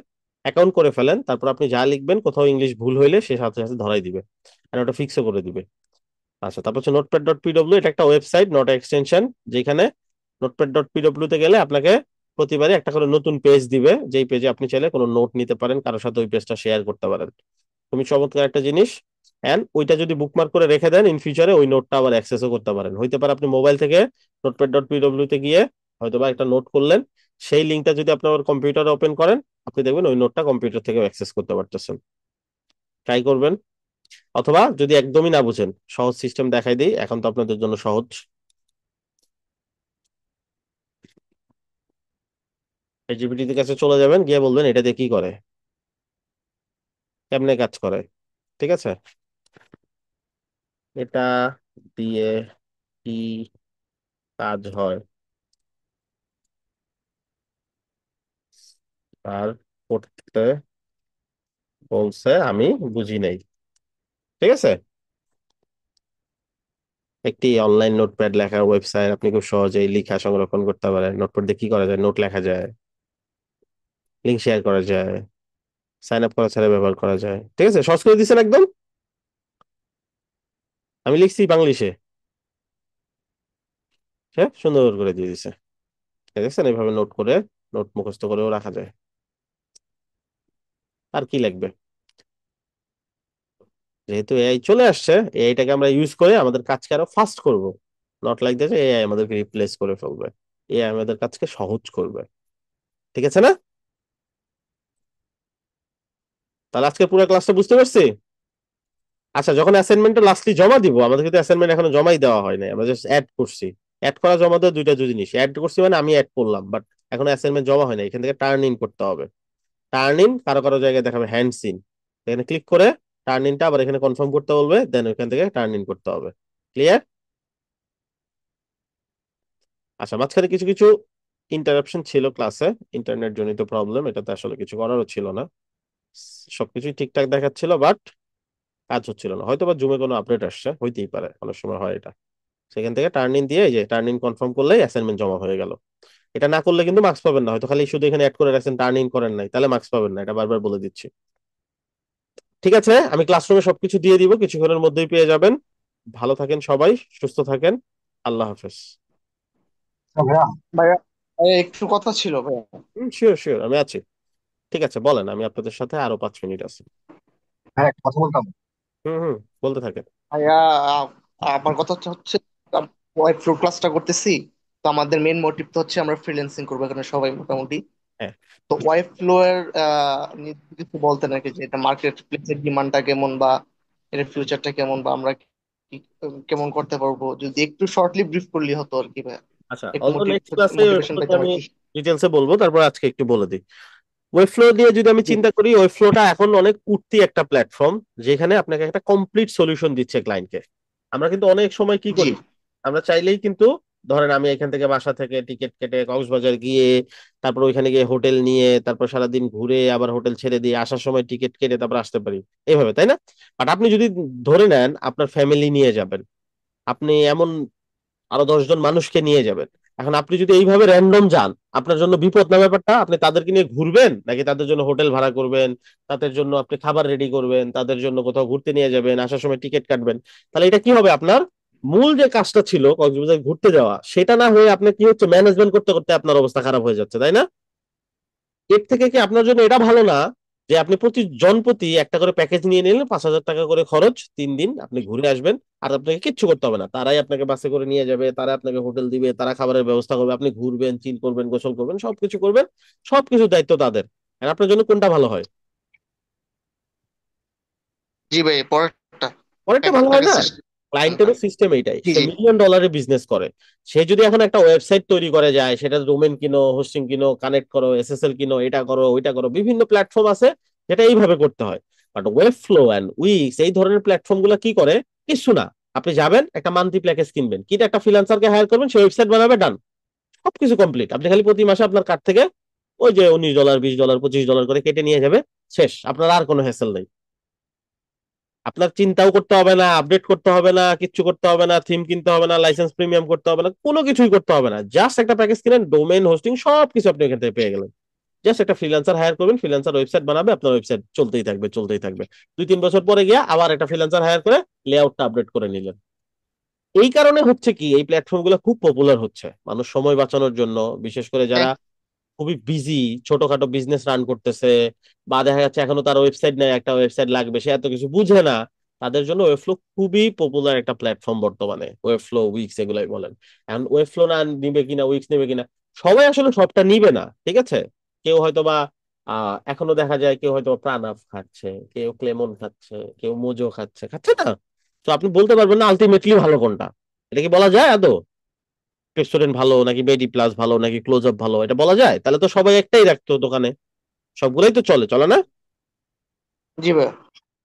A: অ্যাকাউন্ট করে ফেলেন, তারপর আপনি যা লিখবেন কোথাও ইংলিশ ভুল হইলে সে সাথে সাথে ধরাই দিবে আর ওটা ফিক্সও করে দিবে। আচ্ছা, তারপর হচ্ছে নোটপ্যাড ডট পিডব্লিউ, এটা একটা ওয়েবসাইট নট এক্সটেনশন, যেখানে নোটপ্যাড ডট পিডব্লিউ তে গেলে আপনাকে প্রতিবারই একটা করে নতুন পেজ দিবে, যেই পেজে আপনি চাইলে কোনো নোট নিতে পারেন, কারোর সাথে ওই পেজটা শেয়ার করতে পারেন। তুমি চমৎকার একটা জিনিস। এন্ড ওইটা যদি বুকমার্ক করে রেখে দেন, ইন ফিউচারে ওই নোটটা আবার অ্যাক্সেসও করতে পারেন। হইতে পারে আপনি মোবাইল থেকে নোটপ্যাড ডট পিডব্লিউ তে গিয়ে হয়তোবা একটা নোট করলেন, সেই লিঙ্কটা যদি আপনি আবার কম্পিউটারে ওপেন করেন, আপনি দেখবেন ওই নোটটা কম্পিউটার থেকে অ্যাক্সেস করতে পারতেছেন। ট্রাই করবেন। অথবা যদি একদমই না বুঝেন, সহজ সিস্টেম দেখাই দিই, এখন তো আপনাদের জন্য সহজ। জিপিটির কাছে চলে যাবেন, গিয়ে বলবেন এটা দিয়ে কি করে, কেমনে কাজ করে, ঠিক আছে? এটা দিয়ে কি কাজ হয় আর করতে বলছে, আমি বুঝি নাই, ঠিক আছে? একটি অনলাইন নোটপ্যাড লেখার ওয়েবসাইট, আপনি খুব সহজেই লেখা সংরক্ষণ করতে পারেন। নোটপ্যাড দিয়ে কি করা যায়, নোট লেখা যায়, লিঙ্ক শেয়ার করা যায়, সাইন আপ করা ছাড়া ব্যবহার করা যায়, ঠিক আছে? সহজ করে দিচ্ছেন একদম। আমি লিখছি বাংলিশে, সে সুন্দর করে দিয়ে দিছে, দেখছেন? এইভাবে নোট করে, নোট মুখস্থ করেও রাখা যায়। আর কি লাগবে? যেহেতু এআই চলে আসছে, এআইটাকে আমরা ইউজ করে আমাদের কাজকে আরো ফাস্ট করব। নট লাইক দ্যাট এআই আমাদেরকে রিপ্লেস করে ফেলবে, এআই আমাদের কাজকে সহজ করবে, ঠিক আছে না? তাহলে আজকে পুরো ক্লাসটা বুঝতে পারছি। আচ্ছা, যখন অ্যাসাইনমেন্টটা লাস্টলি জমা দিব, আমাদের কিন্তু অ্যাসাইনমেন্ট এখনো জমাই দেওয়া হয় নাই, আমরা জাস্ট অ্যাড করছি। অ্যাড করা জমা দেওয়া দুইটা জিনিস, অ্যাড করছি মানে আমি অ্যাড করলাম, বাট এখন অ্যাসাইনমেন্ট জমা হয় না। এখান থেকে টার্ন ইন করতে হবে। টার্ন ইন কারো কারো জায়গায় দেখাবে হ্যান্ডস ইন, এখানে ক্লিক করে টার্ন ইনটা আবার এখানে কনফার্ম করতে বলবে, দেন ওইখান থেকে টার্ন ইন করতে হবে। ক্লিয়ার? আচ্ছা, মাঝখানে কিছু কিছু ইন্টারাপশন ছিল ক্লাসে, ইন্টারনেট জনিত প্রবলেম, এটাতে আসলে কিছু করারও ছিল না। সবকিছুই ঠিকঠাক দেখাচ্ছিল, বাট কাজ হচ্ছিল না। হয়তো বা জুমে কোনো আপডেট আসছে, হইতেই পারে, অনেক সময় হয় এটা। সেখান থেকে টার্ন ইন দিয়ে, এই যে টার্ন ইন কনফার্ম করলেই অ্যাসাইনমেন্ট জমা হয়ে গেল। এটা না করলে কিন্তু মার্কস পাবেন না। হয়তো খালি শুধু এখানে অ্যাড করে রাখছেন, টার্ন ইন করেন নাই, তাহলে মার্কস পাবেন না, এটা বারবার বলে দিচ্ছি। ঠিক আছে, আমি ক্লাসরুমে সবকিছু দিয়ে দিব, কিছুক্ষণের মধ্যেই পেয়ে যাবেন। ভালো থাকেন সবাই, সুস্থ থাকেন। আল্লাহ হাফেজ।
C: ভাইয়া
F: ভাইয়া, ভাইয়া, একটু কথা ছিল ভাইয়া।
A: শিওর শিওর, আমি আছি। ঠিক আছে, বলেন, আমি আপনাদের সাথে আরো 5 মিনিট আছি।
C: ভাইয়া একটা কথা বলতাম।
A: হুম হুম, বলতে থাকেন।
F: ভাইয়া, আমার কথা হচ্ছে ওয়াইফ ফ্লো ক্লাসটা করতেছি। তো আমাদের মেন মোটিভ তো হচ্ছে আমরা ফ্রিল্যান্সিং করবো এখানে সবাই মোটামুটি।
A: হ্যাঁ।
F: তো ওয়াইফ ফ্লো এর নিয়ে কিছু বলতেন আর কি, যে এটা মার্কেট প্লেসের ডিমান্ডটা কেমন, বা এর ফিউচারটা কেমন, বা আমরা কেমন করতে পারবো, যদি একটু শর্টলি ব্রিফ করলে হতো আর কি ভাইয়া।
A: আচ্ছা,
F: একটু
A: অল্প নেক্সট ক্লাসে
F: মোটিভেশন পাইতাম আর
A: আমি
F: কি।
A: ডিটেলসে বলবো, তারপর আজকে একটু বলে দিই। ওয়েব ফ্লো দিয়ে যদি আমি
F: জি
A: চিন্তা করি, ওয়েব ফ্লোটা এখন অনেক উঠতি একটা প্ল্যাটফর্ম, যেখানে আপনাকে একটা কমপ্লিট সলিউশন দিচ্ছে ক্লায়েন্টকে। আমরা কিন্তু অনেক সময় কি
F: জি
A: করি, আমরা চাইলেই কিন্তু, ধরেন আমি এখান থেকে বাসা থেকে টিকিট কেটে কক্সবাজার গিয়ে, তারপর ওইখানে গিয়ে হোটেল নিয়ে, তারপর সারাদিন ঘুরে আবার হোটেল ছেড়ে দিয়ে আসার সময় টিকিট কেটে তারপর আসতে পারি, এইভাবে, তাই না? বাট আপনি যদি ধরে নেন আপনার ফ্যামিলি নিয়ে যাবেন, আপনি এমন আরো 10 জন মানুষকে নিয়ে যাবেন, এখন আপনি যদি এইভাবে র্যান্ডম যান, আপনার জন্য বিপদ না ব্যাপারটা? আপনি তাদেরকে নিয়ে ঘুরবেন, নাকি তাদের জন্য হোটেল ভাড়া করবেন, তাদের জন্য আপনি খাবার রেডি করবেন, তাদের জন্য কোথাও ঘুরতে নিয়ে যাবেন, আসার সময় টিকিট কাটবেন? তাহলে এটা কি হবে, আপনার মূল যে কাজটা ছিল কক্সবাজার ঘুরতে যাওয়া, সেটা না হয়ে আপনি কি হচ্ছে, ম্যানেজমেন্ট করতে করতে আপনার অবস্থা খারাপ হয়ে যাচ্ছে, তাই না? এর থেকে কি আপনার জন্য এটা ভালো না, যে আপনি প্রতি জন প্রতি একটা করে প্যাকেজ নিয়ে নিলেন, 5,000 টাকা করে খরচ, 3 দিন আপনি ঘুরে আসবেন, আর আপনাকে কিচ্ছু করতে হবে না, তারাই আপনাকে বাসে করে নিয়ে যাবে, তারা আপনাকে হোটেল দিবে, তারা খাবারের ব্যবস্থা করবে, আপনি ঘুরবেন, চিল করবেন, গোসল করবেন, সবকিছু করবেন, সবকিছু দায়িত্ব তাদের। আর আপনার জন্য কোনটা ভালো হয়?
F: জি ভাই, পরেরটা।
A: অনেকটা ভালো হয়
F: প্যাকেজ
A: না?
F: সিস্টেমটা।
A: ক্লায়েন্টেরও সিস্টেম এইটাই,
F: জি
A: সে
F: জি
A: $1 মিলিয়ন বিজনেস করে। সে যদি এখন একটা ওয়েবসাইট তৈরি করে যায়, সেটা ডোমেন কিনো, হোস্টিং কিনো, কানেক্ট করো, এসএসএল কিনো, এটা করো ওইটা করো, বিভিন্ন প্ল্যাটফর্ম আছে, যেটা এইভাবে করতে হয়। But web flow and weeks এই ধরনের প্ল্যাটফর্ম গুলো কি করে? কিছু না, আপনি যাবেন, একটা মান্থলি প্যাকেজ কিনবেন, কিনে একটা ফ্রিল্যান্সারকে হায়ার করবেন, সে ওয়েবসাইট বানাবে, ডান, সবকিছু কমপ্লিট। আপনি খালি প্রতি মাসে আপনার কার্ড থেকে ওই যে $19, $20, $25 করে কেটে নিয়ে যাবে, শেষ। আপনার আর কোনো হ্যাসেল নেই। আপনার চিন্তাও করতে হবে না, আপডেট করতে হবে না, কিচ্ছু করতে হবে না, থিম কিনতে হবে না, লাইসেন্স প্রিমিয়াম করতে হবে না, কোনো কিছুই করতে হবে না। জাস্ট একটা প্যাকেজ কিনেন, ডোমেইন, হোস্টিং সবকিছু আপনি এখান থেকে পেয়ে গেলেন। জাস্ট একটা ফ্রিল্যান্সার হায়ার করবেন, ফ্রিল্যান্সার ওয়েবসাইট বানাবে, আপনার ওয়েবসাইট চলতেই থাকবে, চলতেই থাকবে। 2-3 বছর পরে গিয়ে আবার একটা ফ্রিল্যান্সার হায়ার করে লেআউটটা আপডেট করে নিলেন। এই কারণে হচ্ছে কি, এই প্ল্যাটফর্ম গুলো খুব পপুলার হচ্ছে মানুষ সময় বাঁচানোর জন্য, বিশেষ করে যারা খুবই বিজি, ছোটখাটো বিজনেস রান করতেছে, বা দেখা যাচ্ছে এখনো তার ওয়েবসাইট নেই, একটা ওয়েবসাইট লাগবে, সে এত কিছু বুঝে না, তাদের জন্য ওয়েবফ্লো খুবই পপুলার একটা প্ল্যাটফর্ম বর্তমানে। ওয়েবফ্লো, উইক্স এগুলাই বলেন। এখন ওয়েবফ্লো না নিবে কিনা, উইক্স নেবে কিনা, সবাই আসলে সবটা নিবে না, ঠিক আছে? কেউ হয়তো বা এখনো দেখা যায় কেউ হয়তো প্রাণাফ খাচ্ছে, কেউ ক্লেমন খাচ্ছে, কেউ মোজো খাচ্ছে, খাচ্ছে না? তো আপনি বলতে পারবেন না আলটিমেটলি ভালো কোনটা? এটা কি বলা যায় আদৌ? রেস্টুরেন্ট ভালো নাকি বেডি প্লাস ভালো নাকি ক্লোজ আপ ভালো, এটা বলা যায়? তাহলে তো সবাই একটাই রাখতো দোকানে, সবগুলাই তো চলে, চলে না?
F: জি ভাই।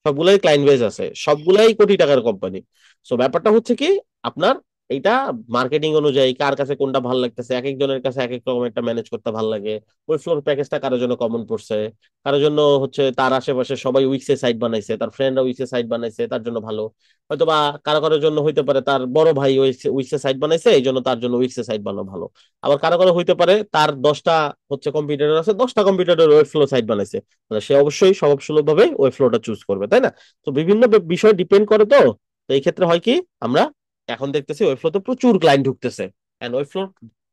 A: সবগুলাই ক্লায়েন্ট বেজ আছে, সবগুলাই কোটি টাকার কোম্পানি। সো ব্যাপারটা হচ্ছে কি, আপনার এইটা মার্কেটিং অনুযায়ী কার কাছে কোনটা ভালো লাগতেছে, এক একজনের কাছে এক এক রকম একটা ম্যানেজ করতে ভালো লাগে। ওই ফ্লোর প্যাকেজটা কারোর জন্য কমন পড়ছে, কারোর জন্য হচ্ছে তার আশেপাশে সবাই উইক্সে সাইট বানাইছে, তার ফ্রেন্ডরা উইক্সে সাইট বানাইছে, তার জন্য ভালো। হয়তো বা কারো কারোর জন্য হইতে পারে তার বড় ভাই উইক্সে সাইট বানাইছে, এই জন্য তার জন্য উইক্সে সাইট বানানো ভালো। আবার কারো কারো হইতে পারে তার 10টা হচ্ছে কম্পিউটার আছে, 10টা কম্পিউটারের ওয়েব ফ্লো সাইট বানাইছে, তাহলে সে অবশ্যই স্বভাবসুলভ ভাবে ওয়েব ফ্লোটা চুজ করবে, তাই না? তো বিভিন্ন বিষয় ডিপেন্ড করে। তো তো এই ক্ষেত্রে হয় কি, আমরা এখন দেখতেছি ওয়েবফ্লোতে প্রচুর ক্লায়েন্ট ঢুকতেছে, এন্ড ওয়েবফ্লো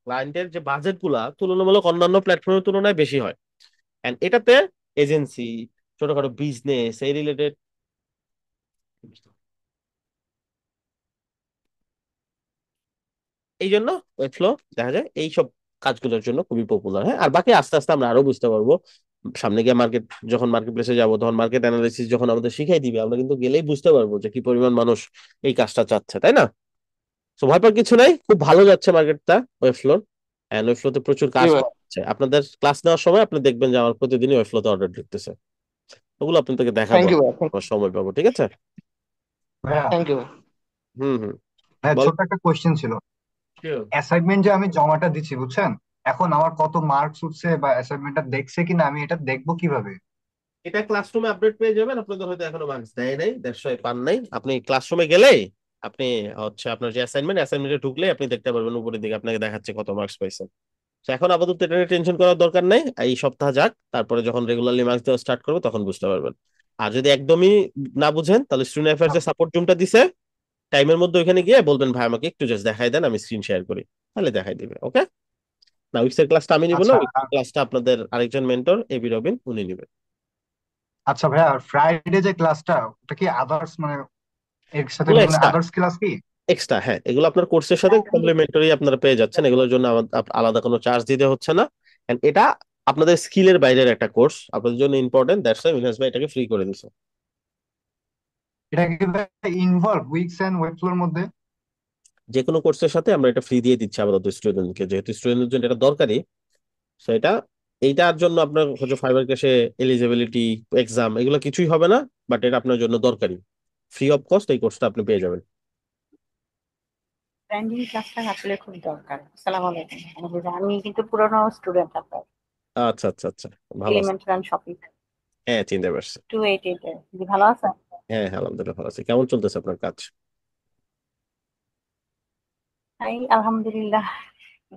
A: ক্লায়েন্টের যে বাজেট গুলা তুলনামূলক অন্যান্য প্ল্যাটফর্মের তুলনায় বেশি হয়। এন্ড এটাতে এজেন্সি, ছোটখাটো বিজনেস এই রিলেটেড, এই জন্য ওয়েবফ্লো দেখা যায় এই সব কাজগুলোর জন্য খুবই পপুলার। হ্যাঁ, আর বাকি আস্তে আস্তে আমরা আরো বুঝতে পারবো সামনে গিয়ে। যখন মার্কেট প্লেসে যাবো, তখন মার্কেট অ্যানালিসিস যখন আমাদের শিখাই দিবে, আমরা কিন্তু গেলেই বুঝতে পারবো যে কি পরিমাণ মানুষ এই কাজটা চাচ্ছে, তাই না? তো ভয় পাওয়ার কিছু নাই, খুব ভালো যাচ্ছে মার্কেটটা ওয়েবফ্লোর। এন্ড ওয়েবফ্লোতে প্রচুর
F: জি
A: কাজ
F: ভাই।
A: পাওয়া যাচ্ছে। আপনাদের ক্লাস নেওয়ার সময় আপনি দেখবেন যে আমার প্রতিদিনই ওয়েবফ্লোতে অর্ডার ঢুকতেছে। ওগুলো আপনাদেরকে দেখাবো
F: থ্যাংক ইউ ভাই,
A: আমার সময় পাবো, ঠিক আছে?
C: ভাইয়া
F: থ্যাংক ইউ ভাই।
A: হুম হুম।
C: ভাইয়া
A: বল।
C: ছোট্ট একটা কোয়েশ্চেন ছিল। অ্যাসাইনমেন্ট যে আমি জমাটা দিচ্ছি বুঝছেন, এখন আমার কত মার্কস উঠছে বা অ্যাসাইনমেন্টটা দেখছে কিনা আমি এটা দেখবো কিভাবে?
A: এটা ক্লাসরুমে আপডেট পেয়ে যাবেন, আপনাদের হয়তো এখনো মার্কস দেয় নাই, দ্যাটস ওয়াই পান নাই। আপনি ক্লাসরুমে গেলেই আপনি হচ্ছে আপনার যে অ্যাসাইনমেন্টে ঢুকলে আপনি দেখতে পারবেন উপরের দিকে আপনাকে দেখাচ্ছে কত মার্কস পাইছেন। তো এখন আপাতত এটা নিয়ে টেনশন করার দরকার নাই, এই সপ্তাহ যাক, তারপরে যখন রেগুলারলি মার্কস দেওয়া স্টার্ট করবে তখন বুঝতে পারবেন। আর যদি একদমই না বুঝেন তাহলে স্টুডেন্ট অ্যাফেয়ার্স এর সাপোর্ট রুমটা দিছে, টাইমের মধ্যে ওইখানে গিয়ে বলবেন ভাই আমাকে একটু জাস্ট দেখাই দেন, আমি স্ক্রিন শেয়ার করি, তাহলে দেখাই দিবে। ওকে? না উইক্সের ক্লাসটা আমি নিব না,
C: আচ্ছা
A: উইক্সের ক্লাসটা আপনাদের আরেকজন মেন্টর এবি রবিন উনি নেবেন।
C: আচ্ছা ভাইয়া, আর ফ্রাইডে যে ক্লাসটা ওটা কি আদার্স মানে এর সাথে
A: এগুলো
C: মানে
A: এক্সট্রা,
C: আদার্স ক্লাস কি?
A: এক্সট্রা, হ্যাঁ এগুলো আপনার কোর্সের সাথে কমপ্লিমেন্টারি আপনারা পেয়ে যাচ্ছেন, এগুলোর জন্য আলাদা কোনো চার্জ দিতে হচ্ছে না। এন্ড এটা আপনাদের স্কিলের বাইরের একটা কোর্স, আপনাদের জন্য ইম্পর্টেন্ট, দ্যাটস ওয়াই মিনহাজ ভাই এটাকে ফ্রি করে দিছে।
C: এটা কি ইনভলভ উইকস এন্ড ওয়েবফ্লোর মধ্যে?
A: যে কোনো কোর্সের সাথে আমরা এটা ফ্রি দিয়ে দিচ্ছি আপাতত স্টুডেন্টকে, যেহেতু স্টুডেন্টের জন্য এটা দরকারি। সো এটা, এইটার জন্য আপনার হচ্ছে ফাইবার ক্যাশে এলিজিবিলিটি এক্সাম এগুলো কিছুই হবে না, বাট এটা আপনার জন্য দরকারি। ফ্রি অফ কস্ট এই কোর্সটা আপনি পেয়ে যাবেন।
H: ব্র্যান্ডিং ক্লাসটা আসলে খুব দরকার। আসসালামু আলাইকুম। আমি কিন্তু পুরনো স্টুডেন্ট আপনার,
A: আচ্ছা আচ্ছা আচ্ছা, ভালো আছে।
H: এলিমেন্টারি অ্যান্ড শপিং
A: হ্যাঁ চিনতে পারছি।
H: 288 এর। জি, ভালো আছেন?
A: হ্যাঁ হ্যাঁ আলহামদুলিল্লাহ ভালো আছি। কেমন চলতেছে আপনার কাজ?
H: এই আলহামদুলিল্লাহ।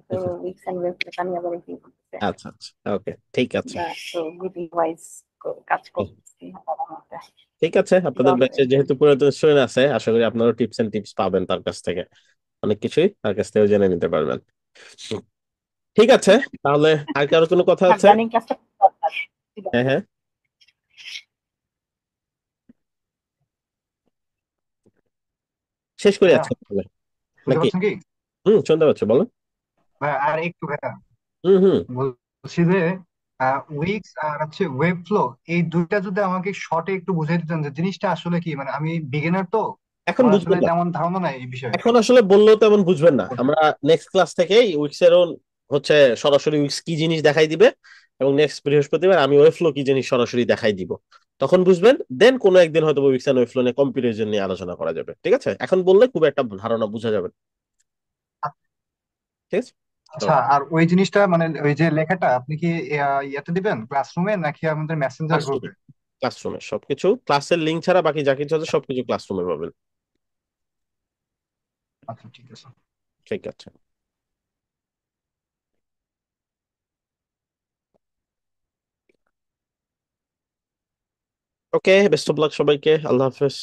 H: তো উইকস এন্ড ওয়েবস আমি আবার কি করতেছে,
A: আচ্ছা আচ্ছা, ওকে ঠিক আছে।
H: তো গ্রুপিং ওয়াইজ কাজ
A: হুম,
H: করতেছি।
A: ঠিক আছে, আপনাদের ব্যাচে যেহেতু পুরাতন স্টুডেন্ট আছে আশা করি আপনারা টিপস এন্ড টিপস পাবেন তার কাছ থেকে, অনেক কিছুই তার কাছ থেকে জেনে নিতে পারবেন। ঠিক আছে, তাহলে আর কারো কোনো কথা আছে?
H: ব্র্যান্ডিং ক্লাসটা খুব দরকার।
A: হ্যাঁ হ্যাঁ, শেষ করি
C: ভাইয়া
A: আজকে তাহলে,
C: শুনতে
A: নাকি?
C: পাচ্ছেন কি?
A: শুনতে পাচ্ছি, বলো।
C: ভাইয়া আর একটু ভাইয়া
A: হুম।
C: বলছি যে উইক্স আর হচ্ছে ওয়েব ফ্লো, এই দুইটা যদি আমাকে শর্টে একটু বুঝাই দিতেন যে জিনিসটা আসলে কি, মানে আমি বিগিনার তো,
A: এখন
C: আমার আসলে
A: বুঝবেন না,
C: তেমন ধারণা নাই এই বিষয়ে।
A: এখন আসলে বললেও তেমন বুঝবেন না। আমরা নেক্সট ক্লাস থেকেই উইক্স এর হচ্ছে সরাসরি উইক্স কি জিনিস দেখাই দিবে, এবং নেক্সট বৃহস্পতিবার আমি ওয়েফ্লো কি জিনিস সরাসরি দেখাই দিব, তখন বুঝবেন। দেন কোনো একদিন হয়তো উইক্স এন্ড ওয়েফ্লো নিয়ে কম্পারিজন নিয়ে আলোচনা করা যাবে, ঠিক আছে? এখন বললে খুব একটা ধারণা বোঝা যাবে না, ঠিক আছে?
C: আচ্ছা, আর ওই জিনিসটা মানে ওই যে লেখাটা আপনি কি ইয়াতে দিবেন ক্লাসরুমে নাকি আমাদের মেসেঞ্জার
A: ক্লাসরুমে,
C: গ্রুপে?
A: ক্লাসরুমে সবকিছু, ক্লাসের লিঙ্ক ছাড়া বাকি যা কিছু আছে সবকিছু ক্লাসরুমে পাবেন।
C: আচ্ছা ঠিক আছে।
A: ঠিক আছে। ওকে, বেস্ট অফ লাক সবাইকে, আল্লাহ হাফেজ।